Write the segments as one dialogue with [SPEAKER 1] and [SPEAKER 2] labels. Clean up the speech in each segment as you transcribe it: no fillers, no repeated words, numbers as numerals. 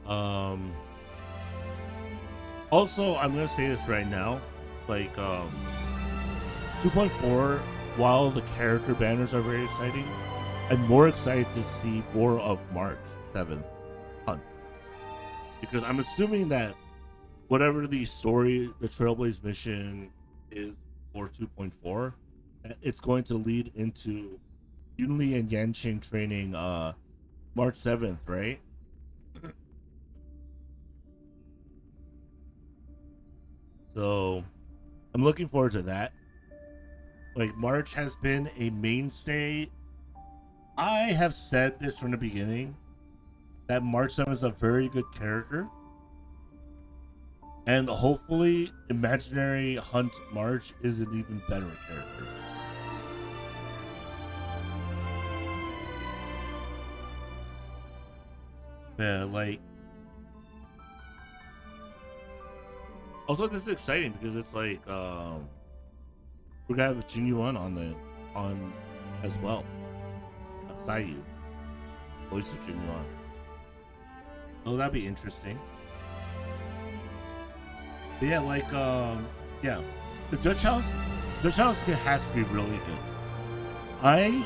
[SPEAKER 1] Um, Also, I'm gonna say this right now, like 2.4. While the character banners are very exciting, I'm more excited to see more of March 7th Hunt, because I'm assuming that whatever the story, the Trailblaze mission is for 2.4, it's going to lead into Yunli and Yanqing training March 7th, right? So I'm looking forward to that. Like, March has been a mainstay. I have said this from the beginning that March 7 is a very good character. And hopefully, Imaginary Hunt March is an even better character. Yeah, like. Also, this is exciting because it's like we're gonna have Jinyuan on as well. Sayu, voice of Jinyuan. Oh, that'd be interesting. But yeah, like yeah, the Judge House has to be really good. I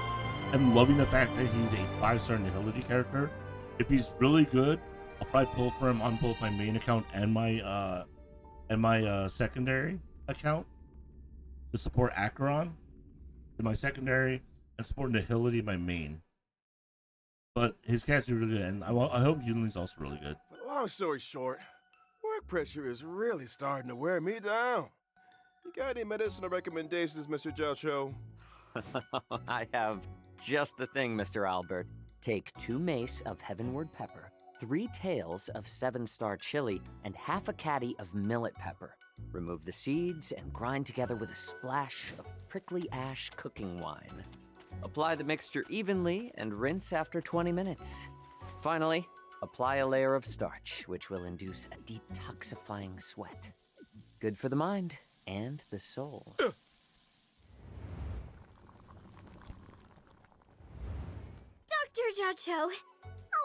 [SPEAKER 1] am loving the fact that he's a 5-star Nihility character. If he's really good, I'll probably pull for him on both my main account and my secondary account to support Acheron in my secondary and support Nihility in my main. But his cast is really good, and I hope Yunli's also really good.
[SPEAKER 2] But long story short, work pressure is really starting to wear me down. You got any medicinal recommendations, Mr. Jocho?
[SPEAKER 3] I have just the thing, Mr. Albert. Take 2 mace of Heavenward Pepper, 3 tails of 7-star chili, and half a caddy of millet pepper. Remove the seeds and grind together with a splash of prickly ash cooking wine. Apply the mixture evenly and rinse after 20 minutes. Finally, apply a layer of starch, which will induce a detoxifying sweat. Good for the mind and the soul.
[SPEAKER 4] Dr. Jocho,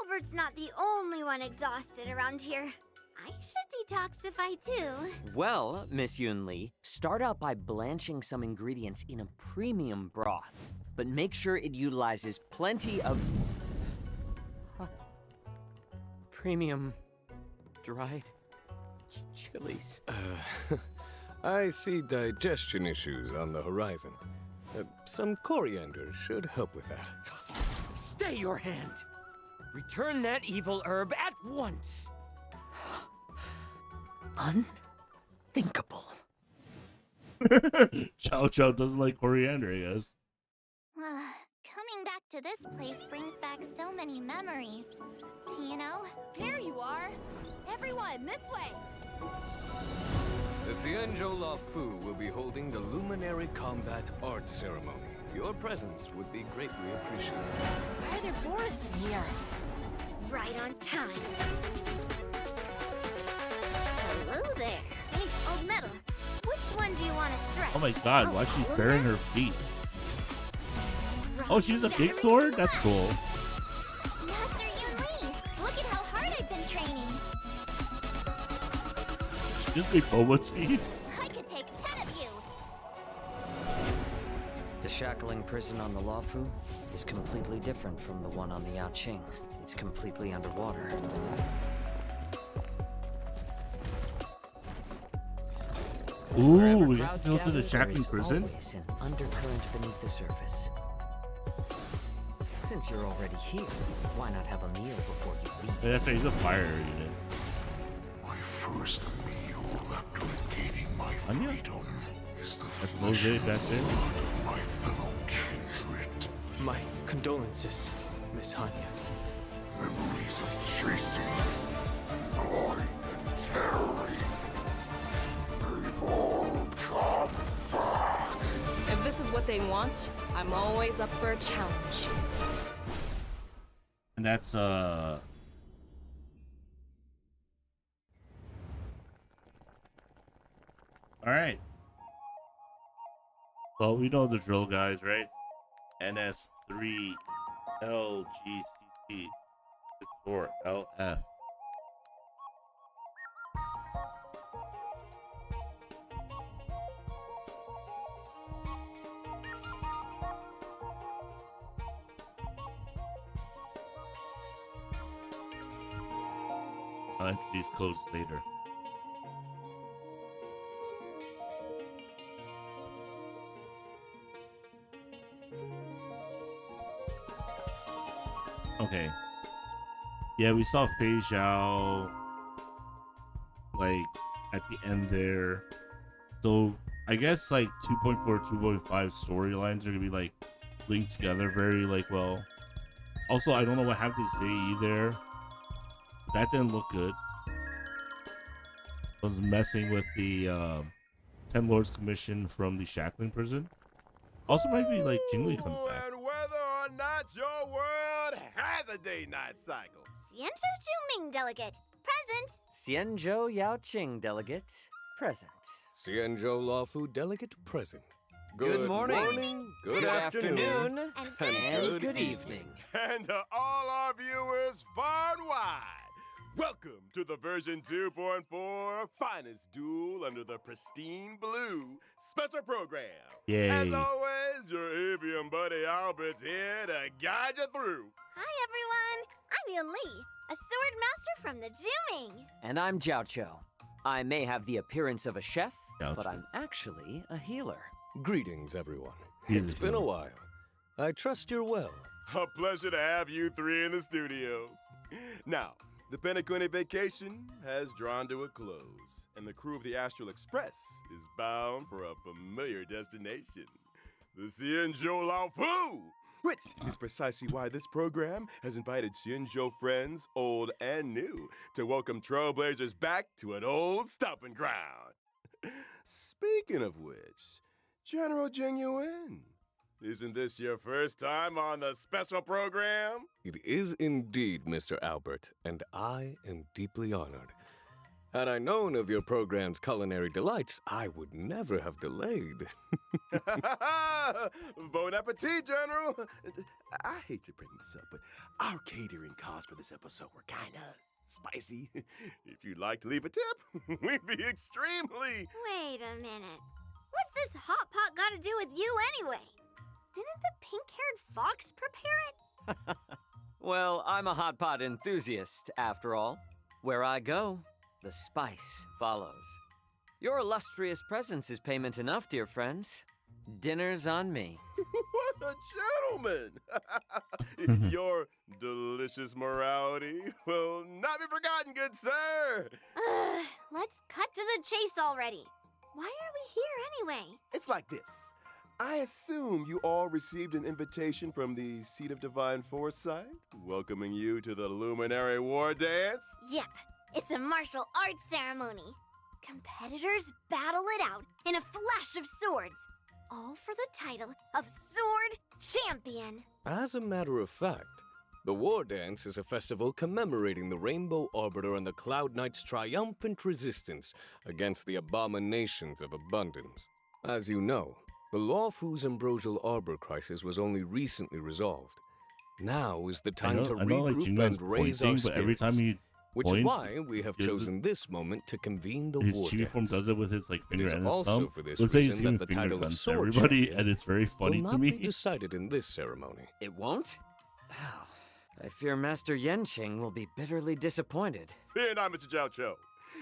[SPEAKER 4] Albert's not the only one exhausted around here. I should detoxify too.
[SPEAKER 3] Well, Miss Yunli, start out by blanching some ingredients in a premium broth, but make sure it utilizes plenty of premium dried chilies.
[SPEAKER 5] I see digestion issues on the horizon. Some coriander should help with that.
[SPEAKER 3] Stay your hand! Return that evil herb at once! Unthinkable.
[SPEAKER 1] Chow Chow doesn't like coriander, I guess.
[SPEAKER 4] Coming back to this place brings back so many memories. You know?
[SPEAKER 6] There you are! Everyone, this way!
[SPEAKER 5] The Xianzhou La Fu will be holding the Luminary Combat Art Ceremony. Your presence would be greatly appreciated.
[SPEAKER 6] Why are there Boris in here?
[SPEAKER 4] Right on time. Hello there. Hey, old metal. Which one do you want to strike?
[SPEAKER 1] Oh my god, why is she bearing her feet? Oh, she's a big sword? That's cool.
[SPEAKER 4] Master Yunli, look at how hard I've been training.
[SPEAKER 1] Just a boba tea.
[SPEAKER 4] I could take 10 of you.
[SPEAKER 3] The shackling prison on the Luofu is completely different from the one on the Yaoqing. It's completely underwater.
[SPEAKER 1] Ooh, we have to go to the shackling prison?
[SPEAKER 3] Always an undercurrent beneath the surface. Since you're already here, why not have a meal before you leave?
[SPEAKER 1] Yeah, that's right, he's a fire unit.
[SPEAKER 7] My first meal after regaining my
[SPEAKER 1] Anya?
[SPEAKER 7] freedom is the
[SPEAKER 1] That's
[SPEAKER 7] flesh
[SPEAKER 1] Mosaic
[SPEAKER 7] and
[SPEAKER 1] back there.
[SPEAKER 7] blood of my fellow kindred.
[SPEAKER 8] My condolences, Miss Hanya.
[SPEAKER 7] Memories of chasing, gnawing, and tearing. They've all come back.
[SPEAKER 6] If this is what they want, I'm always up for a challenge.
[SPEAKER 1] And that's alright. Well, we know the drill, guys, right? NS3 LGCT 64 LF. I'll introduce codes later. Okay. Yeah, we saw Fei Zhao like at the end there. So I guess like 2.4, 2.5 storylines are gonna be like linked together very like well. Also, I don't know what happened to Zei there. That didn't look good. I was messing with the 10 Lords Commission from the Shackling prison. Also might be like Jingli comes back.
[SPEAKER 2] And whether or not your world has a day-night cycle.
[SPEAKER 4] Xianzhou Juming delegate, present.
[SPEAKER 3] Xianzhou Yaoqing delegate, present.
[SPEAKER 5] Xianzhou Lawfu delegate present.
[SPEAKER 3] Good morning.
[SPEAKER 5] Good afternoon.
[SPEAKER 4] And
[SPEAKER 3] good evening.
[SPEAKER 2] And to all our viewers far and wide, welcome to the version 2.4 finest duel under the pristine blue special program.
[SPEAKER 1] Yay.
[SPEAKER 2] As always, your avian buddy Albert's here to guide you through.
[SPEAKER 4] Hi everyone, I'm Yan Li, a sword master from the Juming.
[SPEAKER 3] And I'm Jiao Cho. I may have the appearance of a chef,
[SPEAKER 1] Jiao
[SPEAKER 3] but
[SPEAKER 1] Cho.
[SPEAKER 3] I'm actually a healer.
[SPEAKER 5] Greetings, everyone.
[SPEAKER 1] He's
[SPEAKER 5] It's
[SPEAKER 1] a
[SPEAKER 5] been a
[SPEAKER 1] hero.
[SPEAKER 5] while. I trust you're well.
[SPEAKER 2] A pleasure to have you three in the studio. Now, the Penacony vacation has drawn to a close, and the crew of the Astral Express is bound for a familiar destination, the Xianzhou Laofu, which is precisely why this program has invited Xianzhou friends, old and new, to welcome trailblazers back to an old stomping ground. Speaking of which, General Jing Yuan, isn't this your first time on the special program?
[SPEAKER 5] It is indeed, Mr. Albert, and I am deeply honored. Had I known of your program's culinary delights, I would never have delayed.
[SPEAKER 2] Bon appetit, General. I hate to bring this up, but our catering costs for this episode were kind of spicy. If you'd like to leave a tip, we'd be extremely...
[SPEAKER 4] Wait a minute. What's this hot pot got to do with you anyway? Didn't the pink-haired fox prepare it?
[SPEAKER 3] Well, I'm a hot pot enthusiast, after all. Where I go, the spice follows. Your illustrious presence is payment enough, dear friends. Dinner's on me.
[SPEAKER 2] What a gentleman! Your delicious morality will not be forgotten, good sir.
[SPEAKER 4] Let's cut to the chase already. Why are we here anyway?
[SPEAKER 2] It's like this. I assume you all received an invitation from the Seat of Divine Foresight, welcoming you to the Luminary War Dance.
[SPEAKER 4] Yep, it's a martial arts ceremony. Competitors battle it out in a flash of swords, all for the title of Sword Champion.
[SPEAKER 5] As a matter of fact, the War Dance is a festival commemorating the Rainbow Arbiter and the Cloud Knight's triumphant resistance against the abominations of abundance. As you know, the Lawfu's ambrosial arbor crisis was only recently resolved. Now is the time to
[SPEAKER 1] like
[SPEAKER 5] regroup
[SPEAKER 1] Jingli's
[SPEAKER 5] and raise our
[SPEAKER 1] pointing, but every time
[SPEAKER 5] spirits,
[SPEAKER 1] he
[SPEAKER 5] which is
[SPEAKER 1] points,
[SPEAKER 5] why we have
[SPEAKER 1] gives
[SPEAKER 5] chosen this moment to convene the
[SPEAKER 1] his
[SPEAKER 5] War
[SPEAKER 1] chibi form
[SPEAKER 5] Dance.
[SPEAKER 1] does it with his like
[SPEAKER 5] It
[SPEAKER 1] finger
[SPEAKER 5] is
[SPEAKER 1] and his
[SPEAKER 5] also
[SPEAKER 1] thumb.
[SPEAKER 5] for this
[SPEAKER 1] Looks like he's
[SPEAKER 5] reason
[SPEAKER 1] giving
[SPEAKER 5] that the
[SPEAKER 1] finger
[SPEAKER 5] title of
[SPEAKER 1] guns to
[SPEAKER 5] Sword
[SPEAKER 1] everybody,
[SPEAKER 5] Champion
[SPEAKER 1] and it's very funny
[SPEAKER 5] will
[SPEAKER 1] to
[SPEAKER 5] not
[SPEAKER 1] me.
[SPEAKER 5] be decided in this ceremony.
[SPEAKER 3] It won't? I fear Master Yenqing will be bitterly disappointed.
[SPEAKER 2] Fear not, Mr. Jiao Cho.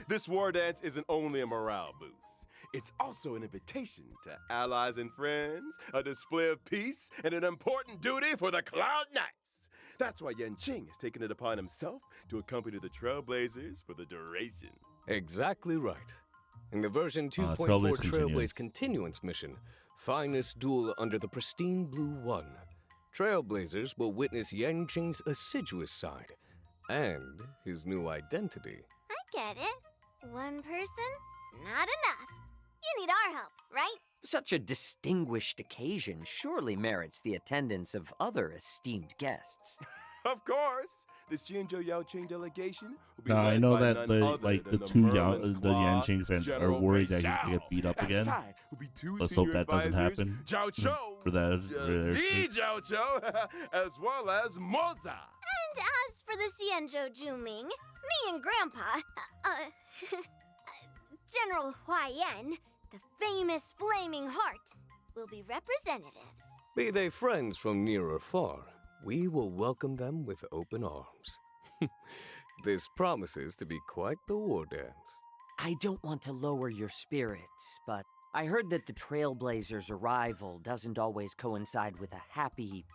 [SPEAKER 2] This war dance isn't only a morale boost. It's also an invitation to allies and friends, a display of peace, and an important duty for the Cloud Knights. That's why Yenqing has taken it upon himself to accompany the Trailblazers for the duration.
[SPEAKER 5] Exactly right. In the version 2.4
[SPEAKER 1] Trailblaze
[SPEAKER 5] Trailblaze Continuance mission, Finest Duel under the Pristine Blue One, Trailblazers will witness Yenqing's assiduous side and his new identity.
[SPEAKER 4] I get it. One person, not enough. You need our help, right?
[SPEAKER 3] Such a distinguished occasion surely merits the attendance of other esteemed guests.
[SPEAKER 2] Of course, the Xianzhou Yaoqing delegation will be
[SPEAKER 1] I
[SPEAKER 2] led
[SPEAKER 1] know
[SPEAKER 2] by
[SPEAKER 1] that
[SPEAKER 2] none
[SPEAKER 1] the
[SPEAKER 2] other
[SPEAKER 1] like the
[SPEAKER 2] than
[SPEAKER 1] two
[SPEAKER 2] Merlin's
[SPEAKER 1] the
[SPEAKER 2] Claw,
[SPEAKER 1] Yanqing fans are
[SPEAKER 2] General
[SPEAKER 1] worried that
[SPEAKER 2] Fei
[SPEAKER 1] he's gonna
[SPEAKER 2] Zhao.
[SPEAKER 1] get beat up
[SPEAKER 2] At
[SPEAKER 1] again.
[SPEAKER 2] his side will be two
[SPEAKER 1] Let's hope
[SPEAKER 2] senior
[SPEAKER 1] that doesn't
[SPEAKER 2] advisors,
[SPEAKER 1] happen.
[SPEAKER 2] Jiao Cho,
[SPEAKER 1] For that,
[SPEAKER 2] the Jiao Cho, as well as Moza.
[SPEAKER 4] And as for the Xianzhou Juming, me and Grandpa, General Huaiyan, the famous Flaming Heart, will be representatives.
[SPEAKER 5] Be they friends from near or far, we will welcome them with open arms. This promises to be quite the war dance.
[SPEAKER 3] I don't want to lower your spirits, but I heard that the Trailblazers' arrival doesn't always coincide with a happy...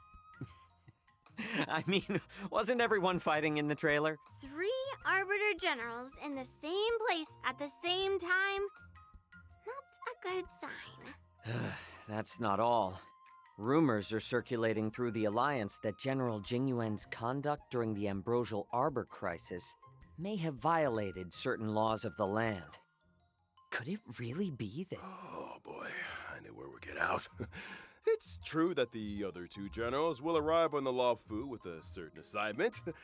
[SPEAKER 3] I mean, wasn't everyone fighting in the trailer?
[SPEAKER 4] 3 Arbiter Generals in the same place at the same time? Not a good sign.
[SPEAKER 3] That's not all. Rumors are circulating through the Alliance that General Jingyuan's conduct during the Ambrosial Arbor crisis may have violated certain laws of the land. Could it really be that...
[SPEAKER 2] Oh boy, I knew where we'd get out. It's true that the other 2 generals will arrive on the Luofu with a certain assignment. If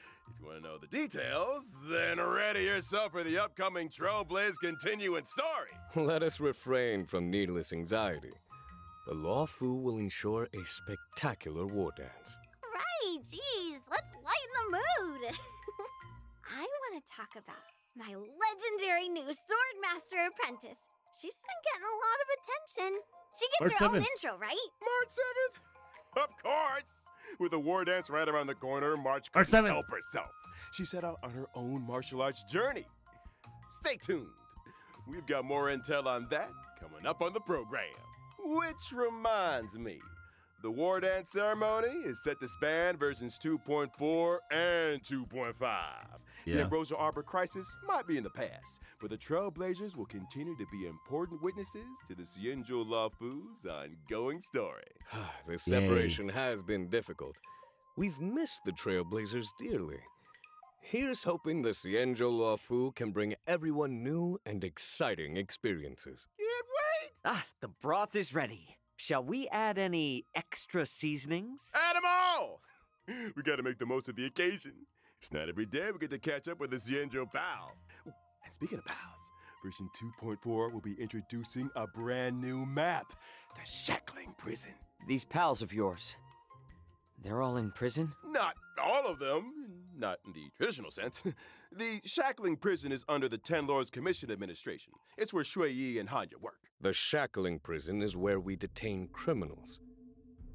[SPEAKER 2] you want to know the details, then ready yourself for the upcoming Trailblaze continuing story.
[SPEAKER 5] Let us refrain from needless anxiety. The Luofu will ensure a spectacular war dance.
[SPEAKER 4] Right, geez, let's lighten the mood. I want to talk about my legendary new Swordmaster apprentice. She's been getting a lot of attention. She gets her own intro, right?
[SPEAKER 2] March 7th? Of course! With the war dance right around the corner, March
[SPEAKER 1] March
[SPEAKER 2] couldn't
[SPEAKER 1] 7th.
[SPEAKER 2] help herself. She set out on her own martial arts journey. Stay tuned. We've got more intel on that coming up on the program. Which reminds me, the war dance ceremony is set to span versions 2.4 and 2.5. The
[SPEAKER 1] Yeah.
[SPEAKER 2] Ambrosial Arbor crisis might be in the past, but the Trailblazers will continue to be important witnesses to the Xianzhou Luofu's ongoing story.
[SPEAKER 5] This separation has been difficult. We've missed the Trailblazers dearly. Here's hoping the Xianzhou Luofu can bring everyone new and exciting experiences.
[SPEAKER 2] Can't wait!
[SPEAKER 3] Ah, the broth is ready. Shall we add any extra seasonings?
[SPEAKER 2] Add 'em all! We gotta make the most of the occasion. It's not every day we get to catch up with the Xianzhou pals. Ooh, and speaking of pals, version 2.4 will be introducing a brand new map, the Shackling Prison.
[SPEAKER 3] These pals of yours, they're all in prison?
[SPEAKER 2] Not all of them, not in the traditional sense. The Shackling Prison is under the Ten Lords Commission Administration. It's where Shui Yi and Hanya work.
[SPEAKER 5] The Shackling Prison is where we detain criminals.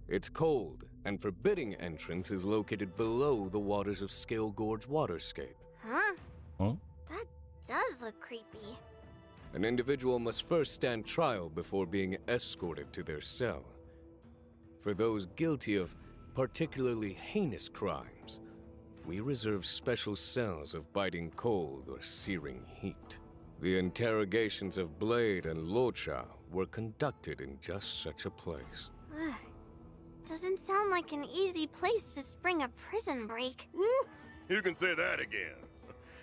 [SPEAKER 5] It's cold, and forbidding entrance is located below the waters of Scale Gorge waterscape.
[SPEAKER 4] Huh?
[SPEAKER 1] Huh?
[SPEAKER 4] That does look creepy.
[SPEAKER 5] An individual must first stand trial before being escorted to their cell. For those guilty of particularly heinous crimes, we reserve special cells of biting cold or searing heat. The interrogations of Blade and Locha were conducted in just such a place.
[SPEAKER 4] Ugh. Doesn't sound like an easy place to spring a prison break.
[SPEAKER 2] You can say that again.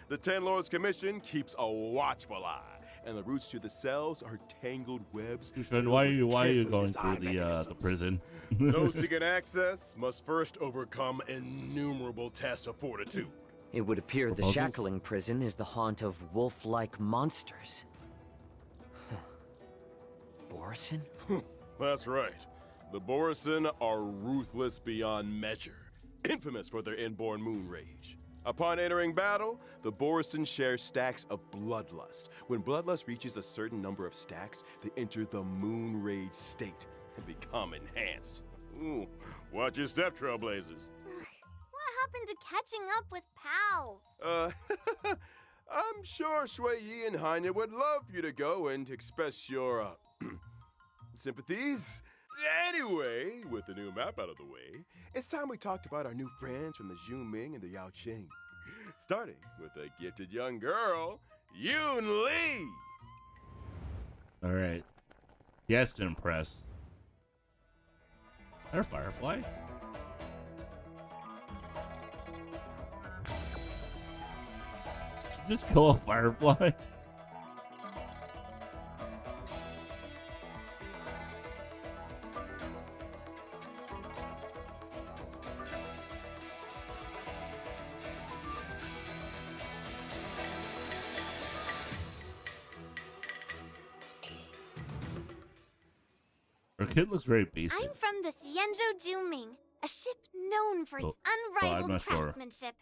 [SPEAKER 2] The Ten Lords Commission keeps a watchful eye, and the routes to the cells are tangled webs.
[SPEAKER 1] Friend, why are you
[SPEAKER 2] carefully
[SPEAKER 1] going through
[SPEAKER 2] designed
[SPEAKER 1] the
[SPEAKER 2] mechanisms.
[SPEAKER 1] prison?
[SPEAKER 2] Those seeking access must first overcome innumerable tests of fortitude.
[SPEAKER 3] It would appear the
[SPEAKER 1] Proposals?
[SPEAKER 3] Shackling Prison is the haunt of wolf-like monsters. Huh. Borison?
[SPEAKER 2] That's right. The Borison are ruthless beyond measure, infamous for their inborn moon rage. Upon entering battle, the Borison share stacks of bloodlust. When bloodlust reaches a certain number of stacks, they enter the moon rage state and become enhanced. Ooh, watch your step, Trailblazers.
[SPEAKER 4] What happened to catching up with pals?
[SPEAKER 2] I'm sure Shui Yi and Hanya would love you to go and express your, sympathies. Anyway, with the new map out of the way, it's time we talked about our new friends from the Zhuming and the Yaoqing. Starting with a gifted young girl, Yoon Lee.
[SPEAKER 1] All right. Yes, to impress. There's Firefly. Just kill a Firefly. Her kid looks very basic.
[SPEAKER 4] I'm from the Xianzhou Juming, a ship known for its
[SPEAKER 1] I'm
[SPEAKER 4] unrivaled
[SPEAKER 1] not sure.
[SPEAKER 4] craftsmanship.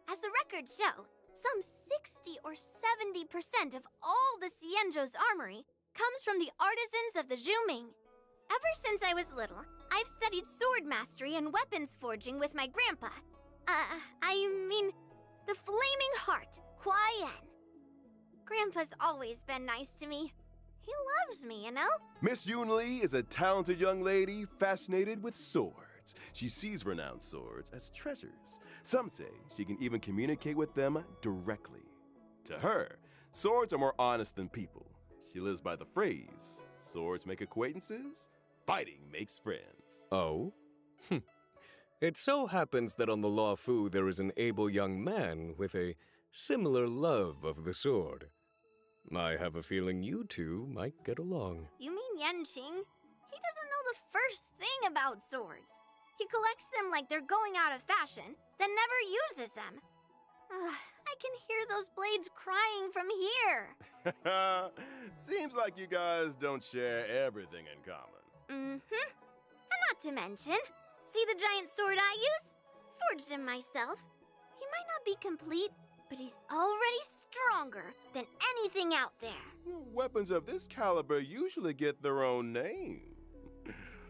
[SPEAKER 4] As the records show, some 60 or 70% of all the Xianzhou's armory comes from the artisans of the Zhuming. Ever since I was little, I've studied sword mastery and weapons forging with my grandpa. I mean, the Flaming Heart, Hua Yan. Grandpa's always been nice to me. He loves me, you know?
[SPEAKER 2] Miss Yoon Lee is a talented young lady fascinated with swords. She sees renowned swords as treasures. Some say she can even communicate with them directly. To her, swords are more honest than people. She lives by the phrase, swords make acquaintances, fighting makes friends.
[SPEAKER 5] Oh? It so happens that on the Law Fu there is an able young man with a similar love of the sword. I have a feeling you two might get along.
[SPEAKER 4] You mean Yanqing? He doesn't know the first thing about swords. He collects them like they're going out of fashion, then never uses them. I can hear those blades crying from here.
[SPEAKER 2] Seems like you guys don't share everything in common.
[SPEAKER 4] Mm-hmm. And not to mention, see the giant sword I use? Forged him myself. He might not be complete, but he's already stronger than anything out there.
[SPEAKER 2] Weapons of this caliber usually get their own name.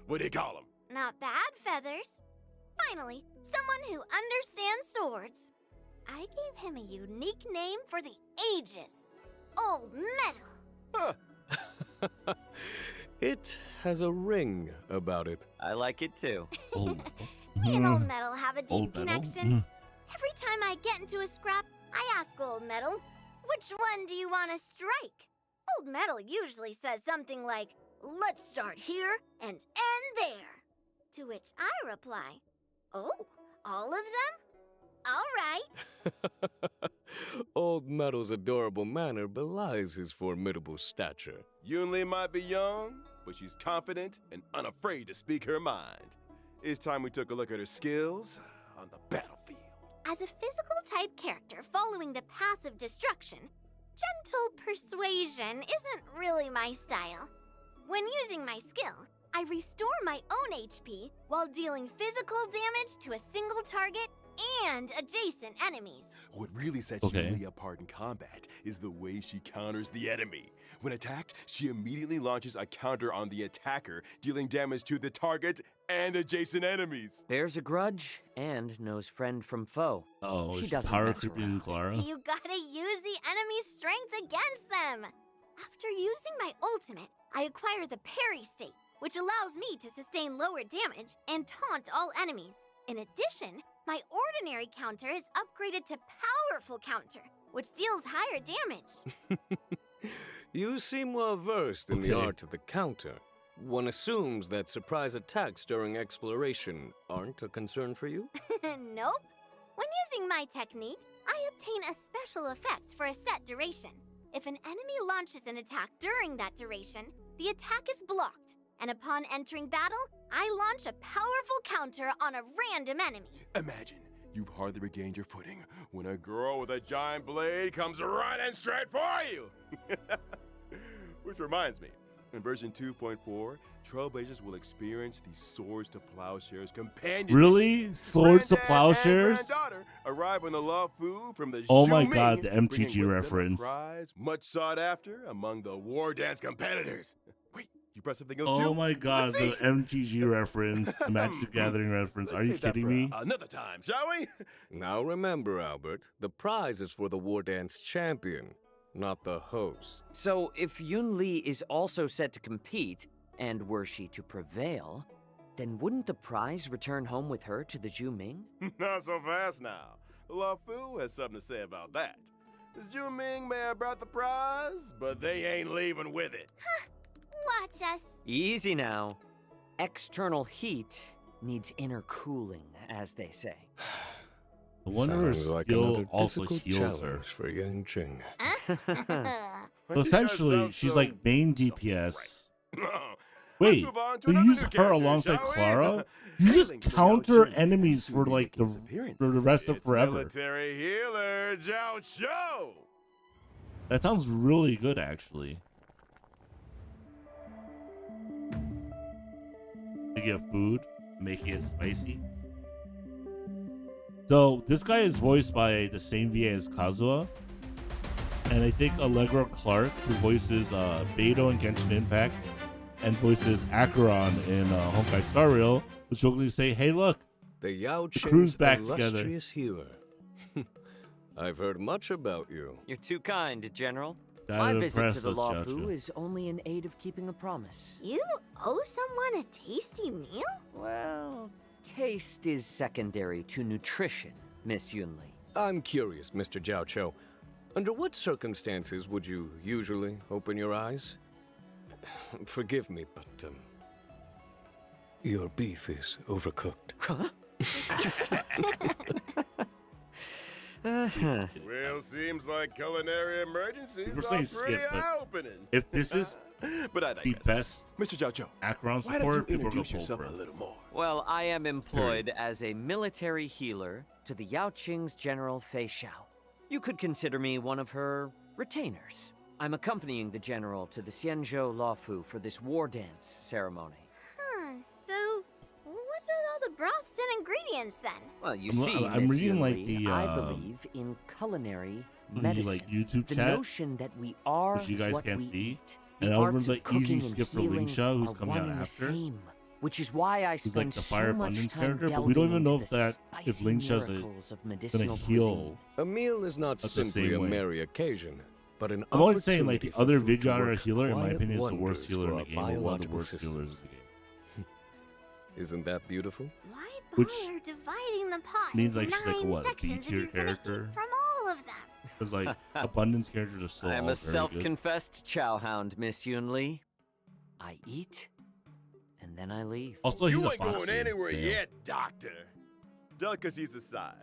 [SPEAKER 2] What do you call them?
[SPEAKER 4] Not bad, Feathers. Finally, someone who understands swords. I gave him a unique name for the ages. Old Metal.
[SPEAKER 2] Huh.
[SPEAKER 5] It has a ring about it.
[SPEAKER 3] I like it too.
[SPEAKER 4] Me and Old Metal have a deep
[SPEAKER 1] Old Metal?
[SPEAKER 4] connection. Every time I get into a scrap, I ask Old Metal, which one do you want to strike? Old Metal usually says something like, let's start here and end there. To which I reply, oh, all of them? All right.
[SPEAKER 5] Old Metal's adorable manner belies his formidable stature.
[SPEAKER 2] Yoon Lee might be young, but she's confident and unafraid to speak her mind. It's time we took a look at her skills on the battlefield.
[SPEAKER 4] As a physical type character following the path of destruction, gentle persuasion isn't really my style. When using my skill, I restore my own HP while dealing physical damage to a single target and adjacent enemies.
[SPEAKER 2] What really sets Yoon Lee apart in combat is the way she counters the enemy. When attacked, she immediately launches a counter on the attacker, dealing damage to the target and adjacent enemies.
[SPEAKER 3] Bears a grudge and knows friend from foe.
[SPEAKER 1] Oh,
[SPEAKER 3] She
[SPEAKER 1] she's
[SPEAKER 3] doesn't
[SPEAKER 1] power
[SPEAKER 3] mess
[SPEAKER 1] creeping
[SPEAKER 3] around.
[SPEAKER 1] Clara.
[SPEAKER 4] You gotta use the enemy's strength against them. After using my ultimate, I acquire the parry state, which allows me to sustain lower damage and taunt all enemies. In addition, my ordinary counter is upgraded to powerful counter, which deals higher damage.
[SPEAKER 5] You seem well versed in the art of the counter. One assumes that surprise attacks during exploration aren't a concern for you?
[SPEAKER 4] Nope. When using my technique, I obtain a special effect for a set duration. If an enemy launches an attack during that duration, the attack is blocked. And upon entering battle, I launch a powerful counter on a random enemy.
[SPEAKER 2] Imagine you've hardly regained your footing when a girl with a giant blade comes running straight for you. Which reminds me, in version 2.4, Trailblazers will experience the Swords to Plowshares companion.
[SPEAKER 1] Really? Swords to
[SPEAKER 2] Granddad
[SPEAKER 1] Plowshares?
[SPEAKER 2] And granddaughter arrive on the Law Fu from the
[SPEAKER 1] Oh my
[SPEAKER 2] Zhu
[SPEAKER 1] god,
[SPEAKER 2] Ming,
[SPEAKER 1] the
[SPEAKER 2] bringing
[SPEAKER 1] MTG
[SPEAKER 2] with them a
[SPEAKER 1] reference.
[SPEAKER 2] prize much sought after among the war dance competitors. Wait, you brought something else too?
[SPEAKER 1] Oh my god,
[SPEAKER 2] Let's
[SPEAKER 1] the
[SPEAKER 2] see.
[SPEAKER 1] MTG reference, the Magic the Gathering reference. Are
[SPEAKER 2] Let's
[SPEAKER 1] you
[SPEAKER 2] save that
[SPEAKER 1] kidding
[SPEAKER 2] for
[SPEAKER 1] me?
[SPEAKER 2] Another time, shall we?
[SPEAKER 5] Now remember, Albert, the prize is for the War Dance champion, not the host.
[SPEAKER 3] So if Yoon Lee is also set to compete, and were she to prevail, then wouldn't the prize return home with her to the Zhu Ming?
[SPEAKER 2] Not so fast now. The Law Fu has something to say about that. The Zhu Ming may have brought the prize, but they ain't leaving with it.
[SPEAKER 4] Watch us.
[SPEAKER 3] Easy now. External heat needs inner cooling, as they say.
[SPEAKER 1] I wonder her
[SPEAKER 5] Sounds like
[SPEAKER 1] skill
[SPEAKER 5] another
[SPEAKER 1] also
[SPEAKER 5] difficult
[SPEAKER 1] heals her.
[SPEAKER 5] challenge for Yang Ching.
[SPEAKER 1] So essentially, she's like main DPS.
[SPEAKER 2] Let's
[SPEAKER 1] Wait,
[SPEAKER 2] move on to
[SPEAKER 1] they
[SPEAKER 2] another
[SPEAKER 1] use
[SPEAKER 2] new
[SPEAKER 1] her
[SPEAKER 2] character,
[SPEAKER 1] alongside
[SPEAKER 2] shall we?
[SPEAKER 1] Clara? You just
[SPEAKER 2] Hailing from
[SPEAKER 1] counter
[SPEAKER 2] Yao Qing,
[SPEAKER 1] enemies
[SPEAKER 2] soon
[SPEAKER 1] for
[SPEAKER 2] to
[SPEAKER 1] like
[SPEAKER 2] make his appearance.
[SPEAKER 1] for the rest of
[SPEAKER 2] It's
[SPEAKER 1] forever.
[SPEAKER 2] Military healer Zhao Shou.
[SPEAKER 1] That sounds really good, actually. They get food, making it spicy. So this guy is voiced by the same VA as Kazuha, and I think Allegra Clark, who voices Beidou in Genshin Impact, and voices Acheron in Honkai Star Rail, was jokingly say, "Hey, look,
[SPEAKER 5] The Yao
[SPEAKER 1] crew's
[SPEAKER 5] Qing's
[SPEAKER 1] back together."
[SPEAKER 5] illustrious healer. I've heard much about you.
[SPEAKER 3] You're too kind, General.
[SPEAKER 1] Gotta
[SPEAKER 3] My visit
[SPEAKER 1] impress
[SPEAKER 3] to the
[SPEAKER 1] us,
[SPEAKER 3] Law
[SPEAKER 1] Chacho.
[SPEAKER 3] Fu is only in aid of keeping a promise.
[SPEAKER 4] You owe someone a tasty meal?
[SPEAKER 3] Well, taste is secondary to nutrition, Miss Yunli.
[SPEAKER 5] I'm curious, Mr. Jiao Cho. Under what circumstances would you usually open your eyes? Forgive me, but, your beef is overcooked.
[SPEAKER 3] Huh?
[SPEAKER 2] Well, seems like culinary emergencies
[SPEAKER 1] People
[SPEAKER 2] are
[SPEAKER 1] say
[SPEAKER 2] pretty
[SPEAKER 1] skip, but
[SPEAKER 2] eye-opening.
[SPEAKER 1] If this is
[SPEAKER 2] But I
[SPEAKER 1] the
[SPEAKER 2] digress.
[SPEAKER 1] best
[SPEAKER 2] Mr. Zhao Zhou,
[SPEAKER 1] Acheron
[SPEAKER 2] why don't you
[SPEAKER 1] support, people are gonna
[SPEAKER 2] introduce
[SPEAKER 1] pull
[SPEAKER 2] yourself
[SPEAKER 1] for
[SPEAKER 2] a
[SPEAKER 1] it.
[SPEAKER 2] little more?
[SPEAKER 3] Well, I am employed as a military healer to the Yao Qing's General Fei Xiao. You could consider me one of her retainers. I'm accompanying the general to the Xianzhou Law Fu for this war dance ceremony.
[SPEAKER 4] Huh, so what's with all the broths and ingredients then?
[SPEAKER 3] Well, you
[SPEAKER 1] I'm-
[SPEAKER 3] see,
[SPEAKER 1] I'm
[SPEAKER 3] Miss
[SPEAKER 1] reading, like,
[SPEAKER 3] Yunli,
[SPEAKER 1] the,
[SPEAKER 3] I believe in culinary
[SPEAKER 1] the,
[SPEAKER 3] medicine.
[SPEAKER 1] like, YouTube
[SPEAKER 3] the
[SPEAKER 1] chat,
[SPEAKER 3] notion that we are
[SPEAKER 1] which you guys
[SPEAKER 3] what
[SPEAKER 1] can't
[SPEAKER 3] we
[SPEAKER 1] see.
[SPEAKER 3] eat.
[SPEAKER 1] And
[SPEAKER 3] The
[SPEAKER 1] I
[SPEAKER 3] arts
[SPEAKER 1] remember
[SPEAKER 3] of
[SPEAKER 1] the easy
[SPEAKER 3] cooking and
[SPEAKER 1] skip for
[SPEAKER 3] healing
[SPEAKER 1] Lingsha, who's
[SPEAKER 3] are
[SPEAKER 1] coming
[SPEAKER 3] one
[SPEAKER 1] out
[SPEAKER 3] and the
[SPEAKER 1] after.
[SPEAKER 3] same, which is why I
[SPEAKER 1] Who's like
[SPEAKER 3] spend
[SPEAKER 1] the
[SPEAKER 3] so
[SPEAKER 1] Fire
[SPEAKER 3] much
[SPEAKER 1] Abundance
[SPEAKER 3] time
[SPEAKER 1] character, but
[SPEAKER 3] delving
[SPEAKER 1] we don't even
[SPEAKER 3] into
[SPEAKER 1] know
[SPEAKER 3] the
[SPEAKER 1] if that if
[SPEAKER 3] spicy
[SPEAKER 1] Lingsha's
[SPEAKER 3] miracles of
[SPEAKER 1] gonna
[SPEAKER 3] medicinal
[SPEAKER 1] heal.
[SPEAKER 3] cuisine.
[SPEAKER 5] A meal is not
[SPEAKER 1] That's the
[SPEAKER 5] simply
[SPEAKER 1] same
[SPEAKER 5] a
[SPEAKER 1] way.
[SPEAKER 5] merry occasion, but an
[SPEAKER 1] I'm always saying, like,
[SPEAKER 5] opportunity
[SPEAKER 1] the
[SPEAKER 5] for
[SPEAKER 1] other
[SPEAKER 5] food
[SPEAKER 1] video
[SPEAKER 5] to
[SPEAKER 1] honor
[SPEAKER 5] work
[SPEAKER 1] healer, in my
[SPEAKER 5] quiet
[SPEAKER 1] opinion, is the worst
[SPEAKER 5] wonders
[SPEAKER 1] healer
[SPEAKER 5] for
[SPEAKER 1] in
[SPEAKER 5] our
[SPEAKER 1] the game, or one of the
[SPEAKER 5] biological
[SPEAKER 1] worst healers
[SPEAKER 5] systems.
[SPEAKER 1] in the game.
[SPEAKER 5] Isn't that beautiful?
[SPEAKER 4] Why
[SPEAKER 1] Which
[SPEAKER 4] bother dividing the pot
[SPEAKER 1] means,
[SPEAKER 4] into
[SPEAKER 1] like, she's like,
[SPEAKER 4] 9
[SPEAKER 1] what, a
[SPEAKER 4] sections if
[SPEAKER 1] B-tier
[SPEAKER 4] you're gonna eat
[SPEAKER 1] character?
[SPEAKER 4] from all of them?
[SPEAKER 1] Because, like, Abundance characters are still
[SPEAKER 3] I am
[SPEAKER 1] all
[SPEAKER 3] a
[SPEAKER 1] very good.
[SPEAKER 3] self-confessed chow hound, Miss Yunli. I eat, and then I leave.
[SPEAKER 1] Also, he's
[SPEAKER 2] You
[SPEAKER 1] a
[SPEAKER 2] ain't
[SPEAKER 1] fox
[SPEAKER 2] going
[SPEAKER 1] dude,
[SPEAKER 2] anywhere
[SPEAKER 1] damn.
[SPEAKER 2] yet, Doctor. Delicacies aside,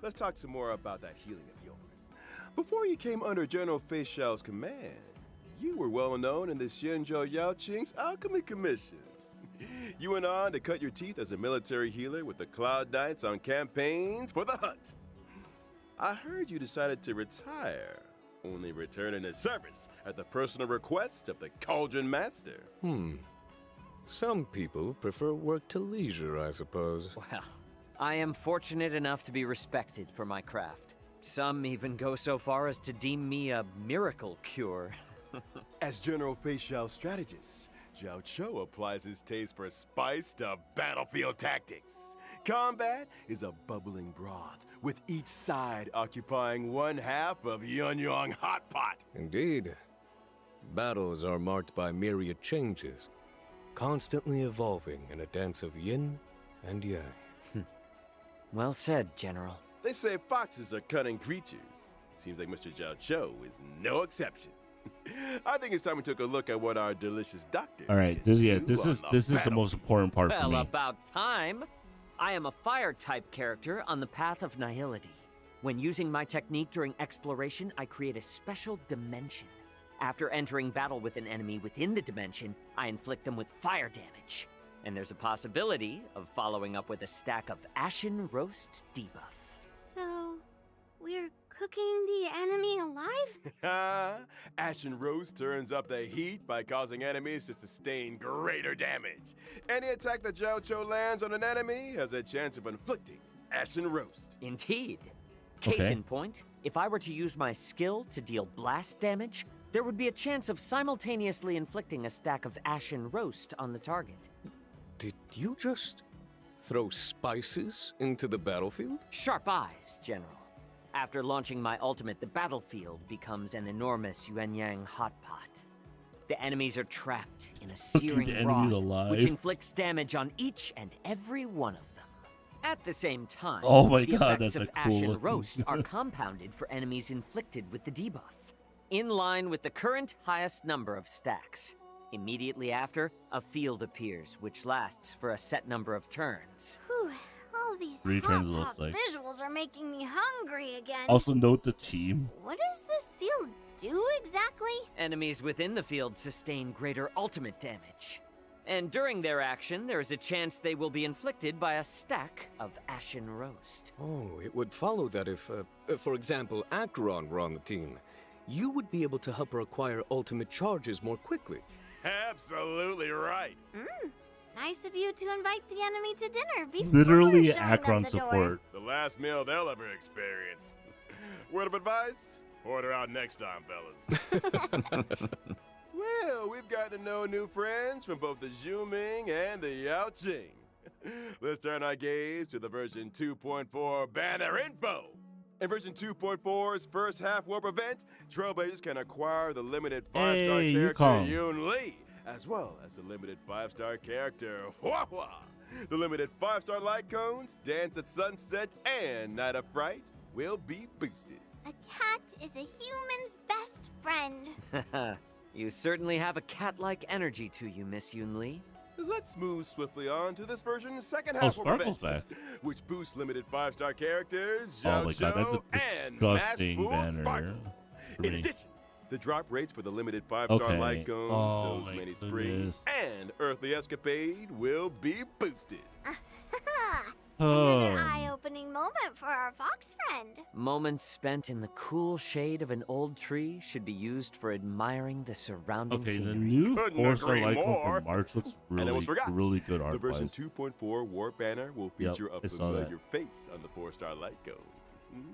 [SPEAKER 2] let's talk some more about that healing of yours. Before you came under General Fei Xiao's command, you were well known in the Xianzhou Yao Qing's Alchemy Commission. You went on to cut your teeth as a military healer with the Cloud Knights on campaigns for the hunt. I heard you decided to retire, only returning to service at the personal request of the Cauldron Master.
[SPEAKER 5] Some people prefer work to leisure, I suppose.
[SPEAKER 3] Well, I am fortunate enough to be respected for my craft. Some even go so far as to deem me a miracle cure.
[SPEAKER 2] As General Fei Xiao's strategist, Zhao Cho applies his taste for spice to battlefield tactics. Combat is a bubbling broth, with each side occupying one half of Yunyang Hot Pot.
[SPEAKER 5] Indeed. Battles are marked by myriad changes, constantly evolving in a dance of yin and yang.
[SPEAKER 3] Well said, General.
[SPEAKER 2] They say foxes are cunning creatures. Seems like Mr. Zhao Cho is no exception. I think it's time we took a look at what our delicious doctor.
[SPEAKER 1] All right,
[SPEAKER 2] can
[SPEAKER 1] this
[SPEAKER 2] do
[SPEAKER 1] is
[SPEAKER 2] on
[SPEAKER 1] this is the
[SPEAKER 2] battlefield.
[SPEAKER 1] most important part for
[SPEAKER 3] Well,
[SPEAKER 1] me.
[SPEAKER 3] about time. I am a fire-type character on the path of nihility. When using my technique during exploration, I create a special dimension. After entering battle with an enemy within the dimension, I inflict them with fire damage. And there's a possibility of following up with a stack of Ashen Roast debuff.
[SPEAKER 4] So, we're cooking the enemy alive?
[SPEAKER 2] Ashen Roast turns up the heat by causing enemies to sustain greater damage. Any attack that Zhao Cho lands on an enemy has a chance of inflicting Ashen Roast.
[SPEAKER 3] Indeed. Case
[SPEAKER 1] Okay.
[SPEAKER 3] in point, if I were to use my skill to deal blast damage, there would be a chance of simultaneously inflicting a stack of Ashen Roast on the target.
[SPEAKER 5] Did you just throw spices into the battlefield?
[SPEAKER 3] Sharp eyes, General. After launching my ultimate, the battlefield becomes an enormous Yuanyang hot pot. The enemies are trapped in a
[SPEAKER 1] the
[SPEAKER 3] searing
[SPEAKER 1] enemies
[SPEAKER 3] broth,
[SPEAKER 1] alive.
[SPEAKER 3] which inflicts damage on each and every one of them. At the same time,
[SPEAKER 1] Oh my
[SPEAKER 3] the
[SPEAKER 1] God,
[SPEAKER 3] effects
[SPEAKER 1] that's
[SPEAKER 3] of
[SPEAKER 1] a cool
[SPEAKER 3] Ashen
[SPEAKER 1] looking-
[SPEAKER 3] Roast are compounded for enemies inflicted with the debuff, in line with the current highest number of stacks. Immediately after, a field appears, which lasts for a set number of turns.
[SPEAKER 4] Whew, all these
[SPEAKER 1] 3
[SPEAKER 4] hot
[SPEAKER 1] turns it looks
[SPEAKER 4] pot
[SPEAKER 1] like.
[SPEAKER 4] visuals are making me hungry again.
[SPEAKER 1] Also, note the team.
[SPEAKER 4] What does this field do exactly?
[SPEAKER 3] Enemies within the field sustain greater ultimate damage. And during their action, there is a chance they will be inflicted by a stack of Ashen Roast.
[SPEAKER 5] Oh, it would follow that if, for example, Acheron were on the team, you would be able to help her acquire ultimate charges more quickly.
[SPEAKER 2] Absolutely right.
[SPEAKER 4] Nice of you to invite the enemy to dinner before
[SPEAKER 1] Literally
[SPEAKER 4] showing them
[SPEAKER 1] Acheron
[SPEAKER 4] the door.
[SPEAKER 1] support.
[SPEAKER 2] The last meal they'll ever experience. Word of advice? Order out next time, fellas. Well, we've got to know new friends from both the Zhuming and the Yao Qing. Let's turn our gaze to the version 2.4 banner info. In version 2.4's first half warp event, Trailblazers can acquire the limited 5-star
[SPEAKER 1] Hey,
[SPEAKER 2] character
[SPEAKER 1] Yukong.
[SPEAKER 2] Yoon Lee, as well as the limited 5-star character Hua Hua. The limited 5-star light cones, Dance at Sunset, and Night of Fright will be boosted.
[SPEAKER 4] A cat is a human's best friend.
[SPEAKER 3] You certainly have a cat-like energy to you, Miss Yoon-Lee.
[SPEAKER 2] Let's move swiftly on to this version's second
[SPEAKER 1] Oh,
[SPEAKER 2] half warp
[SPEAKER 1] Sparkle's
[SPEAKER 2] event,
[SPEAKER 1] back.
[SPEAKER 2] which boosts limited 5-star characters
[SPEAKER 1] Oh
[SPEAKER 2] Zhao
[SPEAKER 1] my god,
[SPEAKER 2] Zhou
[SPEAKER 1] that's a
[SPEAKER 2] and Mass
[SPEAKER 1] disgusting
[SPEAKER 2] Fool
[SPEAKER 1] banner.
[SPEAKER 2] Sparkle.
[SPEAKER 1] For
[SPEAKER 2] In
[SPEAKER 1] me.
[SPEAKER 2] addition, the drop rates for the limited 5-star
[SPEAKER 1] Okay.
[SPEAKER 2] light cones,
[SPEAKER 1] Oh
[SPEAKER 2] those
[SPEAKER 1] my
[SPEAKER 2] many springs,
[SPEAKER 1] goodness.
[SPEAKER 2] and Earthly Escapade will be boosted.
[SPEAKER 4] Another
[SPEAKER 1] Oh.
[SPEAKER 4] eye-opening moment for our fox friend.
[SPEAKER 3] Moments spent in the cool shade of an old tree should be used for admiring the surrounding
[SPEAKER 1] Okay, the
[SPEAKER 3] scenery.
[SPEAKER 1] new
[SPEAKER 2] Couldn't
[SPEAKER 1] 4-star
[SPEAKER 2] agree
[SPEAKER 1] light cone
[SPEAKER 2] more.
[SPEAKER 1] from March looks
[SPEAKER 2] And I
[SPEAKER 1] really,
[SPEAKER 2] almost forgot.
[SPEAKER 1] really good art
[SPEAKER 2] The version
[SPEAKER 1] wise.
[SPEAKER 2] 2.4 warp banner will
[SPEAKER 1] Yep,
[SPEAKER 2] feature
[SPEAKER 1] I
[SPEAKER 2] a
[SPEAKER 1] saw that.
[SPEAKER 2] familiar face on the 4-star light cone.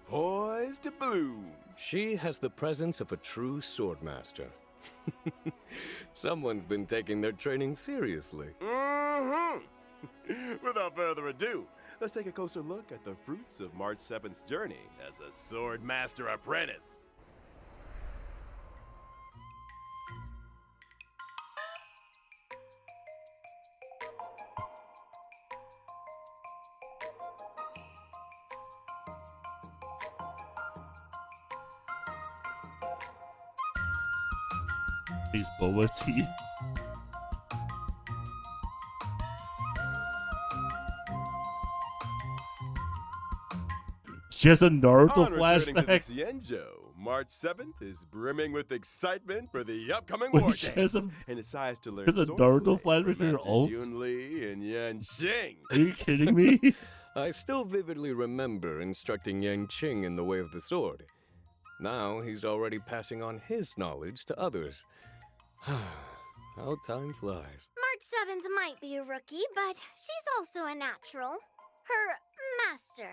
[SPEAKER 2] Poised to bloom.
[SPEAKER 5] She has the presence of a true swordmaster. Someone's been taking their training seriously.
[SPEAKER 2] Without further ado, let's take a closer look at the fruits of March 7th's journey as a sword master apprentice.
[SPEAKER 1] He's Boba Tea. She has a Naruto
[SPEAKER 2] On returning to the
[SPEAKER 1] flashback.
[SPEAKER 2] Xianzhou, March 7th is brimming with excitement for the upcoming
[SPEAKER 1] Wait,
[SPEAKER 2] war
[SPEAKER 1] she
[SPEAKER 2] dance,
[SPEAKER 1] has a-
[SPEAKER 2] and decides to learn
[SPEAKER 1] has a
[SPEAKER 2] sword
[SPEAKER 1] Naruto
[SPEAKER 2] play
[SPEAKER 1] flashback
[SPEAKER 2] from
[SPEAKER 1] in her
[SPEAKER 2] Masters
[SPEAKER 1] ult?
[SPEAKER 2] Yoon Lee and Yan Xing.
[SPEAKER 1] Are you kidding me?
[SPEAKER 5] I still vividly remember instructing Yang Qing in the way of the sword. Now he's already passing on his knowledge to others. How time flies.
[SPEAKER 4] March 7th might be a rookie, but she's also a natural. Her master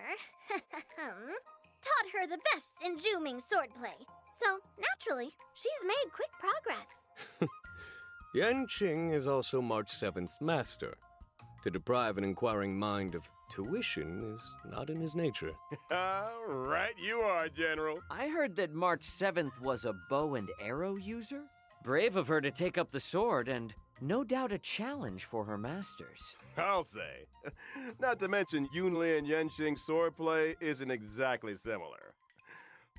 [SPEAKER 4] taught her the best in Juming swordplay. So, naturally, she's made quick progress.
[SPEAKER 5] Yan Qing is also March 7th's master. To deprive an inquiring mind of tuition is not in his nature.
[SPEAKER 2] Right you are, General.
[SPEAKER 3] I heard that March 7th was a bow and arrow user. Brave of her to take up the sword, and no doubt a challenge for her masters.
[SPEAKER 2] I'll say. Not to mention, Yoon Lee and Yan Xing's swordplay isn't exactly similar.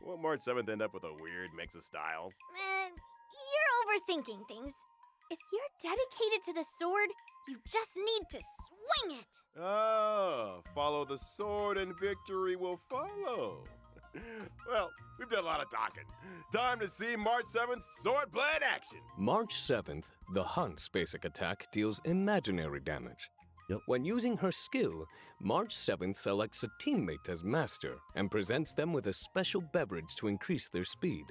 [SPEAKER 2] Will March 7th end up with a weird mix of styles?
[SPEAKER 4] You're overthinking things. If you're dedicated to the sword, you just need to swing it.
[SPEAKER 2] Oh, follow the sword and victory will follow. Well, we've done a lot of talking. Time to see March 7th swordplay in action.
[SPEAKER 5] March 7th, the Hunt's basic attack deals imaginary damage.
[SPEAKER 1] Yep.
[SPEAKER 5] When using her skill, March 7th selects a teammate as master and presents them with a special beverage to increase their speed.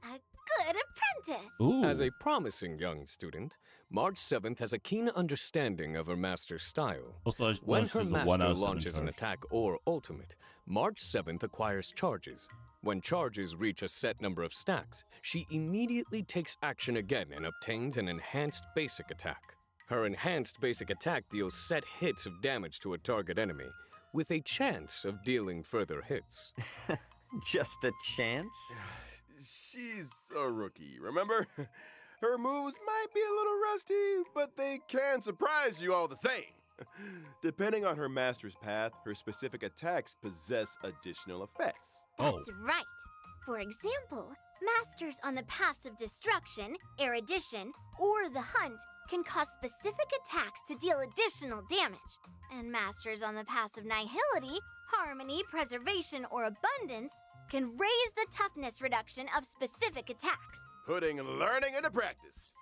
[SPEAKER 4] What a good apprentice.
[SPEAKER 1] Ooh.
[SPEAKER 5] As a promising young student, March 7th has a keen understanding of her master's style.
[SPEAKER 1] Also,
[SPEAKER 5] When her
[SPEAKER 1] she's a 1
[SPEAKER 5] master
[SPEAKER 1] out of 7
[SPEAKER 5] launches an
[SPEAKER 1] charge.
[SPEAKER 5] attack or ultimate, March 7th acquires charges. When charges reach a set number of stacks, she immediately takes action again and obtains an enhanced basic attack. Her enhanced basic attack deals set hits of damage to a target enemy, with a chance of dealing further hits.
[SPEAKER 3] Just a chance?
[SPEAKER 2] She's a rookie, remember? Her moves might be a little rusty, but they can surprise you all the same. Depending on her master's path, her specific attacks possess additional effects.
[SPEAKER 4] That's right. For example, masters on the paths of destruction, erudition, or the hunt can cause specific attacks to deal additional damage. And masters on the paths of nihility, harmony, preservation, or abundance can raise the toughness reduction of specific attacks.
[SPEAKER 2] Putting learning into practice.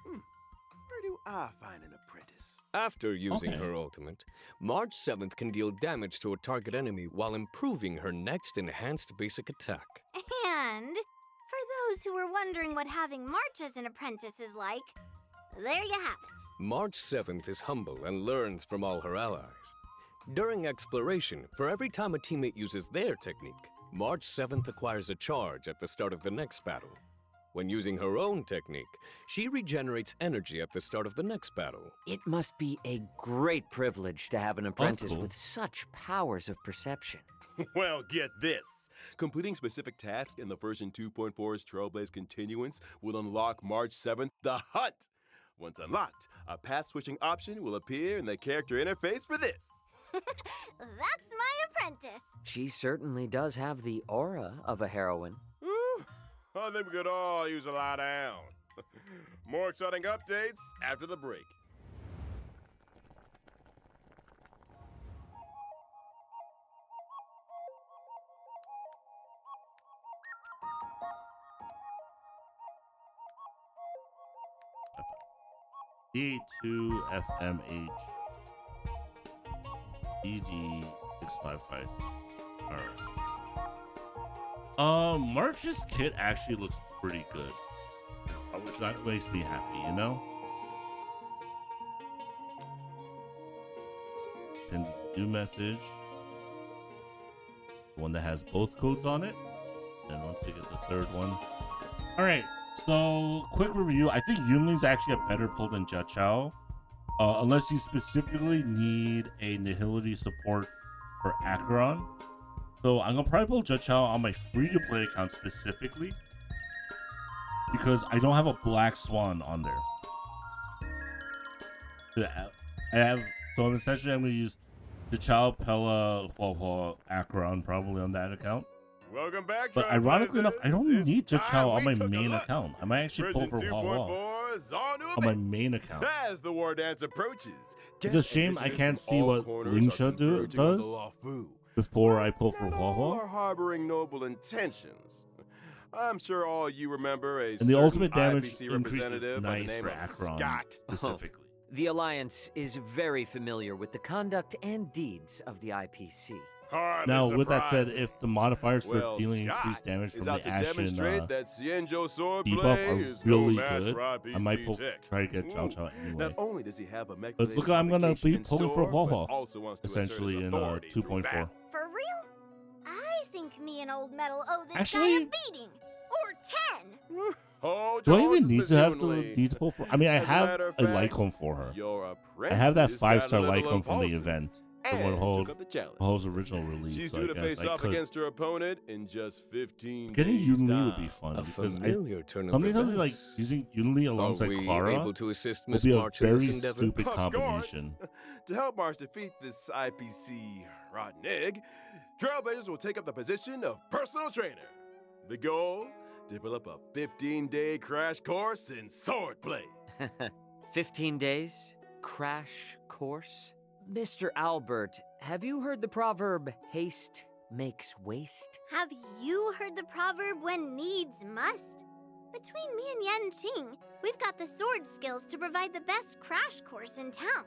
[SPEAKER 2] Where do I find an apprentice?
[SPEAKER 5] After using
[SPEAKER 1] Okay.
[SPEAKER 5] her ultimate, March 7th can deal damage to a target enemy while improving her next enhanced basic attack.
[SPEAKER 4] And for those who were wondering what having March as an apprentice is like, there you have it.
[SPEAKER 5] March 7th is humble and learns from all her allies. During exploration, for every time a teammate uses their technique, March 7th acquires a charge at the start of the next battle. When using her own technique, she regenerates energy at the start of the next battle.
[SPEAKER 3] It must be a great privilege to have an apprentice
[SPEAKER 1] cool.
[SPEAKER 3] with such powers of perception.
[SPEAKER 2] Well, get this. Completing specific tasks in the version 2.4's Trailblaze Continuance will unlock March 7th the Hunt. Once unlocked, a path-switching option will appear in the character interface for this.
[SPEAKER 4] That's my apprentice.
[SPEAKER 3] She certainly does have the aura of a heroine.
[SPEAKER 2] Whew, I think we could all use a lie down. More exciting updates after the break.
[SPEAKER 1] D2FMH EG655. Alright. March's kit actually looks pretty good. Which that makes me happy, you know? Send this new message. The one that has both codes on it. And once you get the third one. Alright. So, quick review. I think Yunli's actually a better pull than Jachao. Unless you specifically need a Nihility support for Acheron. So, I'm going to probably pull Jachao on my free-to-play account specifically. Because I don't have a Black Swan on there. So, essentially, I'm going to use Jachao, Pella, Acheron probably on that account.
[SPEAKER 2] Welcome back,
[SPEAKER 1] But ironically enough, I don't need Jachao on my main account. I might actually pull for Wawa on my main account.
[SPEAKER 2] As the war dance approaches,
[SPEAKER 1] It's a shame I can't see what Lingsha does before I pull for
[SPEAKER 2] All
[SPEAKER 1] Wawa.
[SPEAKER 2] are harboring noble intentions. I'm sure all you remember a
[SPEAKER 1] And the
[SPEAKER 2] certain
[SPEAKER 1] ultimate damage
[SPEAKER 2] IPC
[SPEAKER 1] increase is
[SPEAKER 2] representative by the
[SPEAKER 1] nice
[SPEAKER 2] name
[SPEAKER 1] for
[SPEAKER 2] of
[SPEAKER 1] Acheron
[SPEAKER 2] Scott.
[SPEAKER 1] specifically.
[SPEAKER 3] The Alliance is very familiar with the conduct and deeds of the IPC.
[SPEAKER 2] Hardly
[SPEAKER 1] Now, with that said,
[SPEAKER 2] surprising.
[SPEAKER 1] if the modifiers for
[SPEAKER 2] Well,
[SPEAKER 1] dealing
[SPEAKER 2] Scott
[SPEAKER 1] increased damage from
[SPEAKER 2] is
[SPEAKER 1] the
[SPEAKER 2] out to
[SPEAKER 1] Ashen
[SPEAKER 2] demonstrate that Xianzhou swordplay
[SPEAKER 1] debuff
[SPEAKER 2] is
[SPEAKER 1] are really
[SPEAKER 2] no match
[SPEAKER 1] good,
[SPEAKER 2] for IPC
[SPEAKER 1] I might
[SPEAKER 2] tech.
[SPEAKER 1] try to get
[SPEAKER 2] Ooh.
[SPEAKER 1] Chao Chao anyway.
[SPEAKER 2] Not only does he have a
[SPEAKER 1] But look, I'm gonna be pulling for
[SPEAKER 2] Wawa,
[SPEAKER 1] Wawa,
[SPEAKER 2] essentially
[SPEAKER 1] essentially in 2.4.
[SPEAKER 4] For real? I think me and Old Metal owe this
[SPEAKER 1] Actually-
[SPEAKER 4] guy a beating. Or 10.
[SPEAKER 2] Hold
[SPEAKER 1] Do I
[SPEAKER 2] your
[SPEAKER 1] even need to have
[SPEAKER 2] horses,
[SPEAKER 1] to pull for? I mean, I
[SPEAKER 2] As a
[SPEAKER 1] have
[SPEAKER 2] matter
[SPEAKER 1] a
[SPEAKER 2] of fact,
[SPEAKER 1] Lycone for her.
[SPEAKER 2] Your
[SPEAKER 1] I have that
[SPEAKER 2] apprentice got
[SPEAKER 1] 5-star
[SPEAKER 2] a little
[SPEAKER 1] Lycone from the
[SPEAKER 2] impulsive
[SPEAKER 1] event, the
[SPEAKER 2] and
[SPEAKER 1] one
[SPEAKER 2] took up the challenge.
[SPEAKER 1] Ho's original release.
[SPEAKER 2] She's
[SPEAKER 1] So
[SPEAKER 2] due
[SPEAKER 1] I
[SPEAKER 2] to
[SPEAKER 1] guess
[SPEAKER 2] face
[SPEAKER 1] I
[SPEAKER 2] off
[SPEAKER 1] could.
[SPEAKER 2] against her opponent in just 15
[SPEAKER 1] Getting
[SPEAKER 2] days'
[SPEAKER 1] Yunli would
[SPEAKER 2] time.
[SPEAKER 1] be fun
[SPEAKER 5] A
[SPEAKER 1] because
[SPEAKER 5] familiar turn of
[SPEAKER 1] sometimes
[SPEAKER 5] events.
[SPEAKER 1] like using Yunli
[SPEAKER 5] Are
[SPEAKER 1] alongside
[SPEAKER 5] we
[SPEAKER 1] Clara
[SPEAKER 5] able to assist
[SPEAKER 1] will
[SPEAKER 5] Miss
[SPEAKER 1] be a
[SPEAKER 5] March in this
[SPEAKER 1] very
[SPEAKER 5] endeavor?
[SPEAKER 1] stupid
[SPEAKER 2] Of
[SPEAKER 1] combination.
[SPEAKER 2] course. To help March defeat this IPC rotten egg, Trailblazers will take up the position of personal trainer. The goal? Develop a 15-day crash course in swordplay.
[SPEAKER 3] 15 days? Crash course? Mr. Albert, have you heard the proverb, haste makes waste?
[SPEAKER 4] Have you heard the proverb when needs must? Between me and Yan Qing, we've got the sword skills to provide the best crash course in town.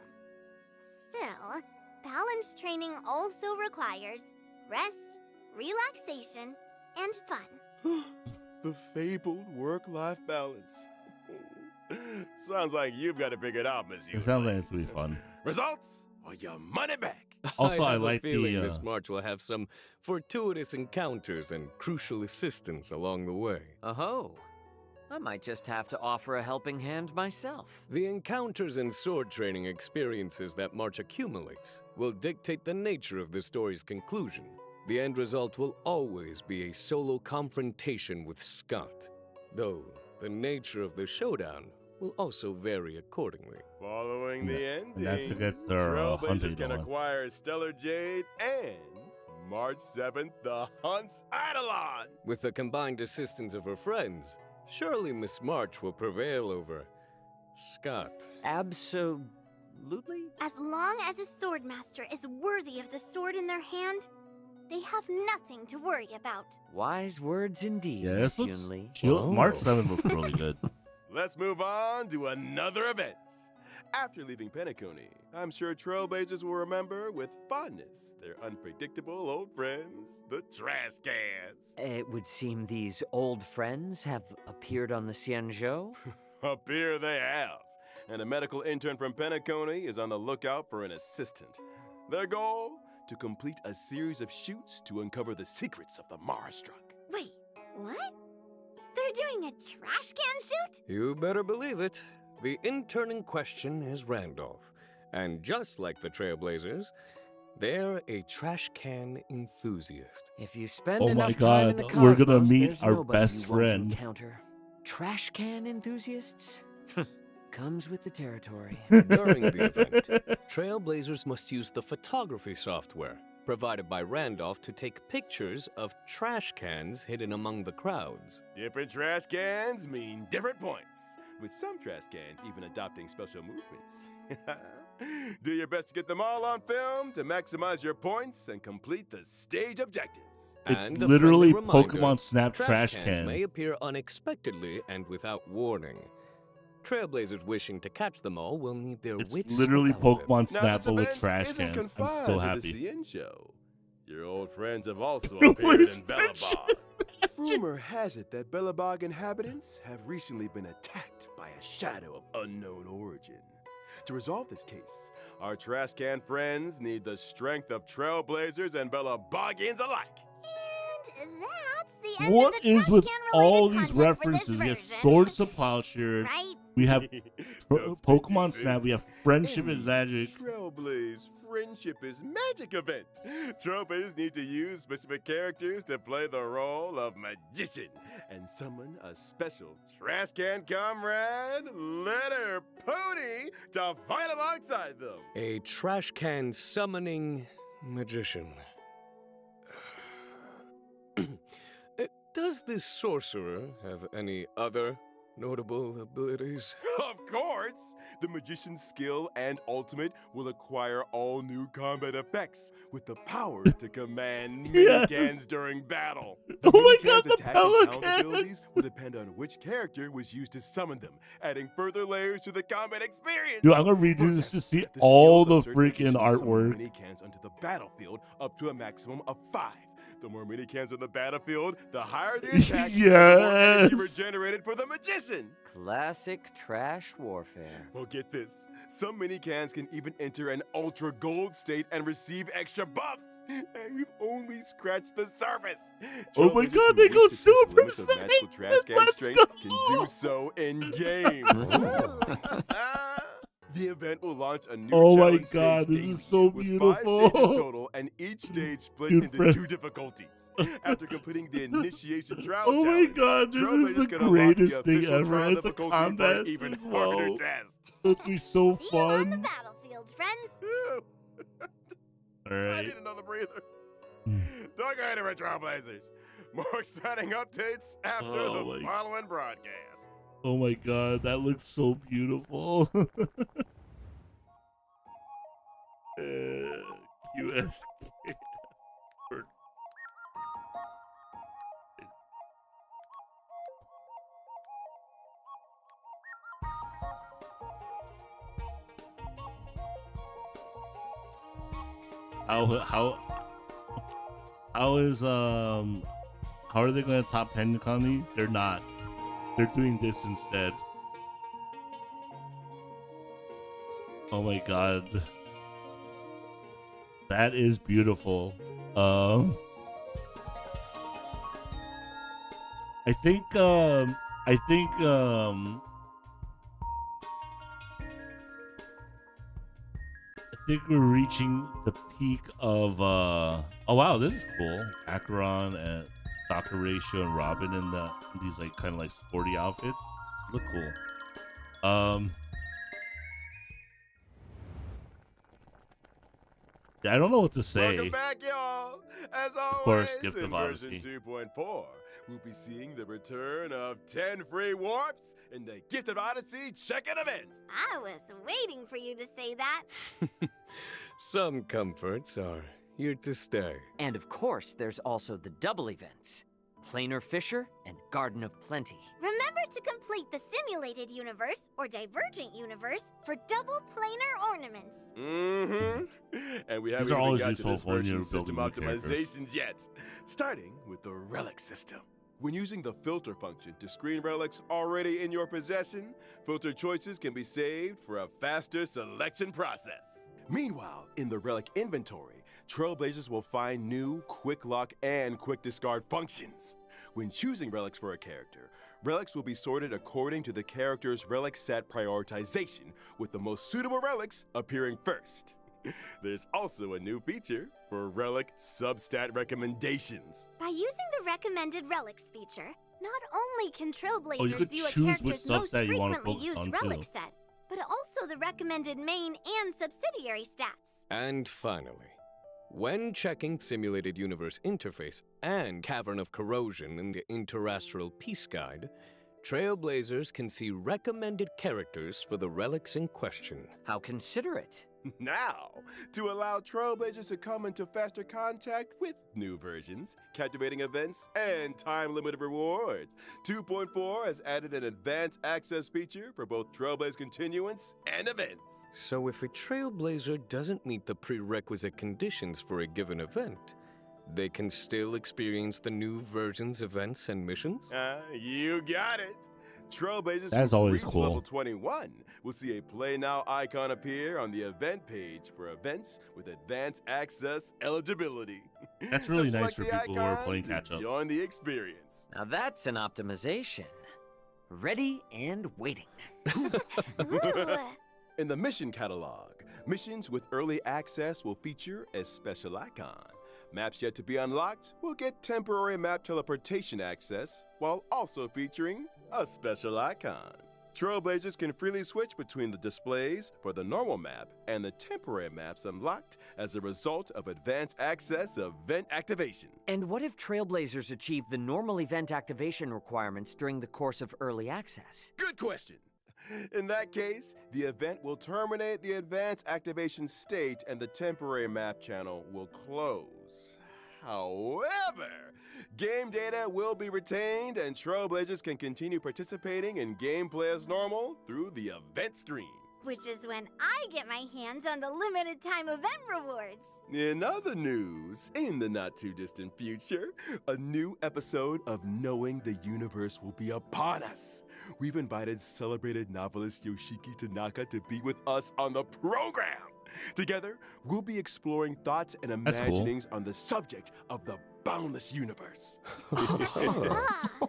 [SPEAKER 4] Still, balance training also requires rest, relaxation, and fun.
[SPEAKER 2] The fabled work-life balance. Sounds like you've got it figured out, Miss
[SPEAKER 1] It sounds like it's gonna be fun.
[SPEAKER 2] Results or your money back.
[SPEAKER 1] Also, I
[SPEAKER 5] have
[SPEAKER 1] like
[SPEAKER 5] a feeling
[SPEAKER 1] the,
[SPEAKER 5] Miss March will have some fortuitous encounters and crucial assistance along the way.
[SPEAKER 3] Oh, I might just have to offer a helping hand myself.
[SPEAKER 5] The encounters and sword training experiences that March accumulates will dictate the nature of the story's conclusion. The end result will always be a solo confrontation with Scott, though the nature of the showdown will also vary accordingly.
[SPEAKER 2] Following the ending,
[SPEAKER 1] and that's who gets their
[SPEAKER 2] Trailblazers
[SPEAKER 1] hunting
[SPEAKER 2] can
[SPEAKER 1] going.
[SPEAKER 2] acquire Stellar Jade and March 7th, the Hunt's Eidolon.
[SPEAKER 5] With the combined assistance of her friends, surely Miss March will prevail over Scott.
[SPEAKER 3] Absolutely?
[SPEAKER 4] As long as a swordmaster is worthy of the sword in their hand, they have nothing to worry about.
[SPEAKER 3] Wise words indeed,
[SPEAKER 1] Yeah,
[SPEAKER 3] Miss
[SPEAKER 1] this looks.
[SPEAKER 3] Yunli.
[SPEAKER 5] Oh.
[SPEAKER 1] March 7 looks really good.
[SPEAKER 2] Let's move on to another event. After leaving Penacony, I'm sure Trailblazers will remember with fondness their unpredictable old friends, the trash cans.
[SPEAKER 3] It would seem these old friends have appeared on the Xianzhou.
[SPEAKER 2] Up here they have. And a medical intern from Penacony is on the lookout for an assistant. Their goal? To complete a series of shoots to uncover the secrets of the Marstruck.
[SPEAKER 4] Wait, what? They're doing a trash can shoot?
[SPEAKER 5] You better believe it. The intern in question is Randolph. And just like the Trailblazers, They're a trash can enthusiast.
[SPEAKER 3] If you spend
[SPEAKER 1] Oh my
[SPEAKER 3] enough time in the
[SPEAKER 1] God, we're gonna
[SPEAKER 3] cosmos,
[SPEAKER 1] meet
[SPEAKER 3] there's
[SPEAKER 1] our
[SPEAKER 3] nobody
[SPEAKER 1] best
[SPEAKER 3] you won't
[SPEAKER 1] friend.
[SPEAKER 3] encounter. Trash can enthusiasts? Comes with the territory.
[SPEAKER 5] During the event, Trailblazers must use the photography software provided by Randolph to take pictures of trash cans hidden among the crowds.
[SPEAKER 2] Different trash cans mean different points, with some trash cans even adopting special movements. Do your best to get them all on film to maximize your points and complete the stage objectives.
[SPEAKER 1] It's
[SPEAKER 5] And a
[SPEAKER 1] literally
[SPEAKER 5] friendly reminder,
[SPEAKER 1] Pokemon Snap
[SPEAKER 5] trash
[SPEAKER 1] trash
[SPEAKER 5] cans
[SPEAKER 1] can.
[SPEAKER 5] may appear unexpectedly and without warning. Trailblazers wishing to catch them all will need their
[SPEAKER 1] It's
[SPEAKER 5] wits
[SPEAKER 1] literally
[SPEAKER 5] about them.
[SPEAKER 1] Pokemon
[SPEAKER 2] Now,
[SPEAKER 1] Snap
[SPEAKER 2] this
[SPEAKER 1] but with
[SPEAKER 2] event
[SPEAKER 1] trash
[SPEAKER 2] isn't
[SPEAKER 1] cans. I'm
[SPEAKER 2] confined
[SPEAKER 1] so
[SPEAKER 2] to
[SPEAKER 1] happy.
[SPEAKER 2] the CN show. Your old friends have also
[SPEAKER 1] Who
[SPEAKER 2] appeared
[SPEAKER 1] is
[SPEAKER 2] in Bellabog. Rumor has it that Bellabog inhabitants have recently been attacked by a shadow of unknown origin. To resolve this case, our trash can friends need the strength of Trailblazers and Bellabogians alike.
[SPEAKER 4] And that's the end
[SPEAKER 1] What
[SPEAKER 4] of the
[SPEAKER 1] is
[SPEAKER 4] trash
[SPEAKER 1] with
[SPEAKER 4] can
[SPEAKER 1] all
[SPEAKER 4] related
[SPEAKER 1] these
[SPEAKER 4] content for this
[SPEAKER 1] references? We have
[SPEAKER 4] version.
[SPEAKER 1] Swords to Plowshares.
[SPEAKER 4] Right?
[SPEAKER 1] We have
[SPEAKER 2] Don't speak
[SPEAKER 1] Pokemon
[SPEAKER 2] too
[SPEAKER 1] Snap.
[SPEAKER 2] soon.
[SPEAKER 1] We have Friendship
[SPEAKER 2] In
[SPEAKER 1] is
[SPEAKER 2] the
[SPEAKER 1] Magic.
[SPEAKER 2] Trailblaze Friendship is Magic event. Trailblazers need to use specific characters to play the role of magician and summon a special trash can comrade, Letter Pony, to fight alongside them.
[SPEAKER 5] A trash can summoning magician. Does this sorcerer have any other notable abilities?
[SPEAKER 2] Of course! The magician's skill and ultimate will acquire all new combat effects with the power to command
[SPEAKER 1] Yes.
[SPEAKER 2] minicans during battle.
[SPEAKER 1] Oh my God,
[SPEAKER 2] Minicans'
[SPEAKER 1] the
[SPEAKER 2] attack and talent
[SPEAKER 1] Pelicans.
[SPEAKER 2] abilities will depend on which character was used to summon them, adding further layers to the combat experience.
[SPEAKER 1] Dude, I'm gonna
[SPEAKER 2] For
[SPEAKER 1] redo this to
[SPEAKER 2] example,
[SPEAKER 1] see
[SPEAKER 2] the
[SPEAKER 1] all
[SPEAKER 2] skills
[SPEAKER 1] the
[SPEAKER 2] of certain
[SPEAKER 1] freaking
[SPEAKER 2] magicians summon
[SPEAKER 1] artwork.
[SPEAKER 2] minicans onto the battlefield up to a maximum of 5. The more minicans on the battlefield, the higher the attack, and the more energy
[SPEAKER 1] Yes.
[SPEAKER 2] regenerated for the magician.
[SPEAKER 3] Classic trash warfare.
[SPEAKER 2] Well, get this. Some minicans can even enter an ultra gold state and receive extra buffs. And we've only scratched the surface.
[SPEAKER 1] Oh my
[SPEAKER 2] Trailblazers
[SPEAKER 1] God,
[SPEAKER 2] who
[SPEAKER 1] they
[SPEAKER 2] wish
[SPEAKER 1] go
[SPEAKER 2] to test the
[SPEAKER 1] Super
[SPEAKER 2] limits of magical trash
[SPEAKER 1] Saiyan.
[SPEAKER 2] can
[SPEAKER 1] Let's
[SPEAKER 2] strength
[SPEAKER 1] go.
[SPEAKER 2] can do so in game. The event will launch a new
[SPEAKER 1] Oh my
[SPEAKER 2] challenge
[SPEAKER 1] God,
[SPEAKER 2] stage
[SPEAKER 1] this
[SPEAKER 2] daily,
[SPEAKER 1] is so
[SPEAKER 2] with 5
[SPEAKER 1] beautiful.
[SPEAKER 2] stages total, and each stage split
[SPEAKER 1] Dude,
[SPEAKER 2] into
[SPEAKER 1] friend.
[SPEAKER 2] 2 difficulties. After completing the initiation trial
[SPEAKER 1] Oh my
[SPEAKER 2] challenge,
[SPEAKER 1] God, this is
[SPEAKER 2] Trailblazers
[SPEAKER 1] the
[SPEAKER 2] can unlock
[SPEAKER 1] greatest thing
[SPEAKER 2] official
[SPEAKER 1] ever.
[SPEAKER 2] trial
[SPEAKER 1] It's a
[SPEAKER 2] difficulty for an
[SPEAKER 1] combat
[SPEAKER 2] even
[SPEAKER 1] as
[SPEAKER 2] harder
[SPEAKER 1] well.
[SPEAKER 2] test.
[SPEAKER 1] This will be so
[SPEAKER 4] See you on the
[SPEAKER 1] fun.
[SPEAKER 4] battlefield, friends.
[SPEAKER 1] All
[SPEAKER 2] I
[SPEAKER 1] right.
[SPEAKER 2] need another breather.
[SPEAKER 1] Hmm.
[SPEAKER 2] Don't go anywhere, Trailblazers. More exciting updates after
[SPEAKER 1] Oh
[SPEAKER 2] the
[SPEAKER 1] my-
[SPEAKER 2] following broadcast.
[SPEAKER 1] Oh my God, that looks so beautiful. QS. How are they going to top Penacony? They're not. They're doing this instead. Oh my God. That is beautiful. I think we're reaching the peak of oh wow, this is cool. Acheron and Dr. Ratio and Robin in these like kind of like sporty outfits. Look cool. Yeah, I don't know what to say.
[SPEAKER 2] Welcome back, y'all. As always,
[SPEAKER 1] course, Gift
[SPEAKER 2] in
[SPEAKER 1] of
[SPEAKER 2] version
[SPEAKER 1] Odyssey.
[SPEAKER 2] 2.4, we'll be seeing the return of 10 free warps in the Gift of Odyssey check-in event.
[SPEAKER 4] I was waiting for you to say that.
[SPEAKER 5] Some comforts are here to stay.
[SPEAKER 3] And of course, there's also the double events. Planar Fisher and Garden of Plenty.
[SPEAKER 4] Remember to complete the simulated universe or divergent universe for double planar ornaments.
[SPEAKER 2] Mm-hmm. And we haven't
[SPEAKER 1] are
[SPEAKER 2] even
[SPEAKER 1] always
[SPEAKER 2] got to
[SPEAKER 1] useful
[SPEAKER 2] this
[SPEAKER 1] when you're
[SPEAKER 2] version's system
[SPEAKER 1] building new characters.
[SPEAKER 2] optimizations yet. Starting with the relic system. When using the filter function to screen relics already in your possession, filter choices can be saved for a faster selection process. Meanwhile, in the relic inventory, Trailblazers will find new quick lock and quick discard functions. When choosing relics for a character, relics will be sorted according to the character's relic set prioritization, with the most suitable relics appearing first. There's also a new feature for relic substat recommendations.
[SPEAKER 4] By using the recommended relics feature, not only can
[SPEAKER 1] Oh, you
[SPEAKER 4] Trailblazers
[SPEAKER 1] could
[SPEAKER 4] view a
[SPEAKER 1] choose which
[SPEAKER 4] character's most
[SPEAKER 1] substat you want to
[SPEAKER 4] frequently
[SPEAKER 1] focus
[SPEAKER 4] used
[SPEAKER 1] on,
[SPEAKER 4] relic
[SPEAKER 1] too.
[SPEAKER 4] set, but also the recommended main and subsidiary stats.
[SPEAKER 5] And finally, when checking Simulated Universe Interface and Cavern of Corrosion in the Interastral Peace Guide, Trailblazers can see recommended characters for the relics in question.
[SPEAKER 3] How considerate.
[SPEAKER 2] Now, to allow Trailblazers to come into faster contact with new versions, captivating events, and time-limited rewards, 2.4 has added an advanced access feature for both Trailblaze continuance and events.
[SPEAKER 5] So if a Trailblazer doesn't meet the prerequisite conditions for a given event, they can still experience the new version's events and missions?
[SPEAKER 2] You got it. Trailblazers
[SPEAKER 1] That's
[SPEAKER 2] who
[SPEAKER 1] always
[SPEAKER 2] reach
[SPEAKER 1] cool.
[SPEAKER 2] level 21 will see a Play Now icon appear on the event page for events with advanced access eligibility.
[SPEAKER 1] That's really
[SPEAKER 2] Just
[SPEAKER 1] nice
[SPEAKER 2] like
[SPEAKER 1] for
[SPEAKER 2] the
[SPEAKER 1] people who are
[SPEAKER 2] icon
[SPEAKER 1] playing
[SPEAKER 2] to
[SPEAKER 1] catch-up.
[SPEAKER 2] Join the experience.
[SPEAKER 3] Now that's an optimization. Ready and waiting.
[SPEAKER 4] Ooh.
[SPEAKER 2] In the mission catalog, missions with early access will feature a special icon. Maps yet to be unlocked will get temporary map teleportation access, while also featuring a special icon. Trailblazers can freely switch between the displays for the normal map and the temporary maps unlocked as a result of advanced access event activation.
[SPEAKER 3] And what if Trailblazers achieve the normal event activation requirements during the course of early access?
[SPEAKER 2] Good question. In that case, the event will terminate the advanced activation state and the temporary map channel will close. However, game data will be retained and Trailblazers can continue participating in gameplay as normal through the event stream.
[SPEAKER 4] Which is when I get my hands on the limited time event rewards.
[SPEAKER 2] In other news, in the not too distant future, a new episode of Knowing the Universe will be upon us. We've invited celebrated novelist Yoshiki Tanaka to be with us on the program. Together, we'll be exploring thoughts and
[SPEAKER 1] That's cool.
[SPEAKER 2] imaginings on the subject of the boundless universe.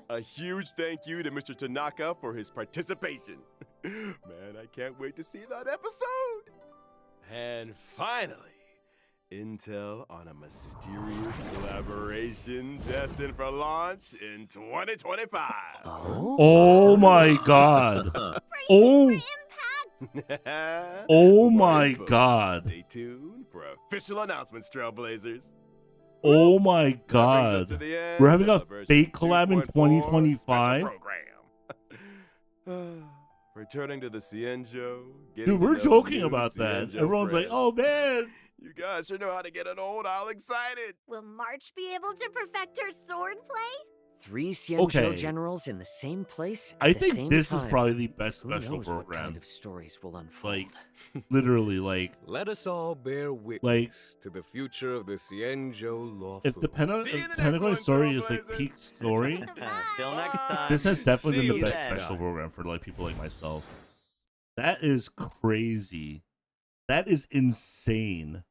[SPEAKER 2] A huge thank you to Mr. Tanaka for his participation. Man, I can't wait to see that episode. And finally, intel on a mysterious collaboration destined for launch in 2025.
[SPEAKER 1] Oh my god. Oh,
[SPEAKER 4] Impact!
[SPEAKER 1] oh
[SPEAKER 2] More
[SPEAKER 1] my
[SPEAKER 2] info.
[SPEAKER 1] god.
[SPEAKER 2] Stay tuned for official announcements, Trailblazers.
[SPEAKER 1] Oh my
[SPEAKER 2] That brings us
[SPEAKER 1] god.
[SPEAKER 2] to the end
[SPEAKER 1] We're having
[SPEAKER 2] of
[SPEAKER 1] a
[SPEAKER 2] the version
[SPEAKER 1] fake collab in
[SPEAKER 2] 2.4 special
[SPEAKER 1] 2025?
[SPEAKER 2] program. Returning to the Cienjo.
[SPEAKER 1] Dude, we're joking about that. Everyone's like, oh man.
[SPEAKER 2] You guys sure know how to get an old owl excited.
[SPEAKER 4] Will March be able to perfect her sword play?
[SPEAKER 3] 3 Xianzhou
[SPEAKER 1] Okay.
[SPEAKER 3] generals in the same place at
[SPEAKER 1] I
[SPEAKER 3] the
[SPEAKER 1] think
[SPEAKER 3] same
[SPEAKER 1] this
[SPEAKER 3] time.
[SPEAKER 1] is probably the best
[SPEAKER 3] Who
[SPEAKER 1] special
[SPEAKER 3] knows what
[SPEAKER 1] program.
[SPEAKER 3] kind of stories will unfold.
[SPEAKER 1] Like, literally, like,
[SPEAKER 5] Let us all bear witness
[SPEAKER 1] Like-
[SPEAKER 5] to the future of the Cienjo law
[SPEAKER 1] if the
[SPEAKER 5] firm.
[SPEAKER 2] See you in the next
[SPEAKER 1] Penacony
[SPEAKER 2] one,
[SPEAKER 1] story is like
[SPEAKER 2] Trailblazers.
[SPEAKER 1] peak story,
[SPEAKER 3] Till next time.
[SPEAKER 1] this has definitely
[SPEAKER 5] See
[SPEAKER 1] been the
[SPEAKER 5] you
[SPEAKER 1] best
[SPEAKER 3] then.
[SPEAKER 1] special program for like people like myself. That is crazy. That is insane.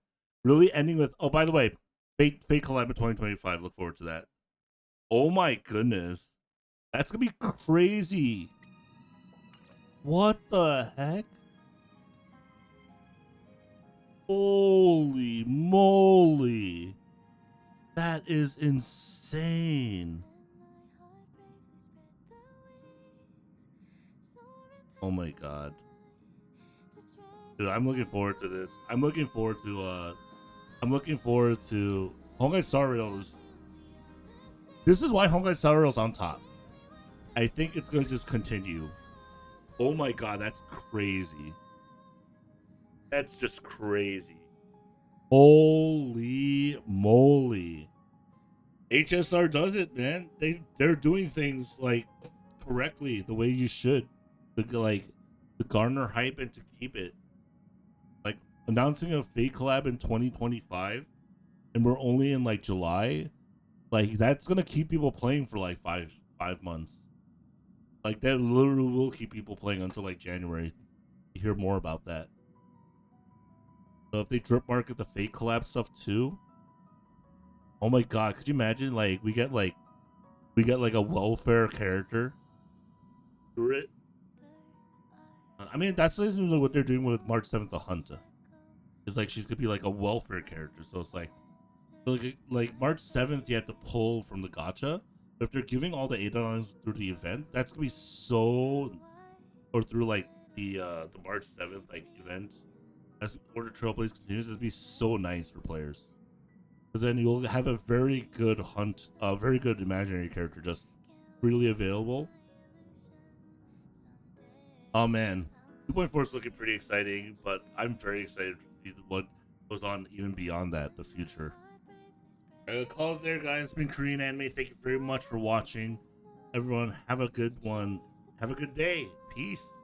[SPEAKER 1] Really ending with, oh, by the way, Fate Collab in 2025. Look forward to that. Oh my goodness. That's gonna be crazy. What the heck? Holy moly. That is insane. Oh my god. Dude, I'm looking forward to this. I'm looking forward to Honkai Star Rails. This is why Honkai Star Rails on top. I think it's gonna just continue. Oh my god, that's crazy. That's just crazy. Holy moly. HSR does it, man. They're doing things like correctly the way you should. To garner hype and to keep it. Like announcing a Fate collab in 2025 and we're only in like July. Like that's gonna keep people playing for like five months. Like that literally will keep people playing until like January. You hear more about that. So if they drip market the Fate collab stuff too. Oh my god, could you imagine like we get like a welfare character through it? I mean that's what they're doing with March 7th the Hunt. It's like she's gonna be like a welfare character. So it's like March 7th, you have to pull from the gacha. But if they're giving all the add-ons through the event, that's gonna be so, or through like the March 7th like event, as Order Trailblaze continues, it'd be so nice for players. Because then you'll have a very good hunt, a very good imaginary character just freely available. Oh man, 2.4 is looking pretty exciting, but I'm very excited to see what goes on even beyond that, the future. I'll call it there, guys. It's been KRanime. Thank you very much for watching. Everyone, have a good one. Have a good day. Peace.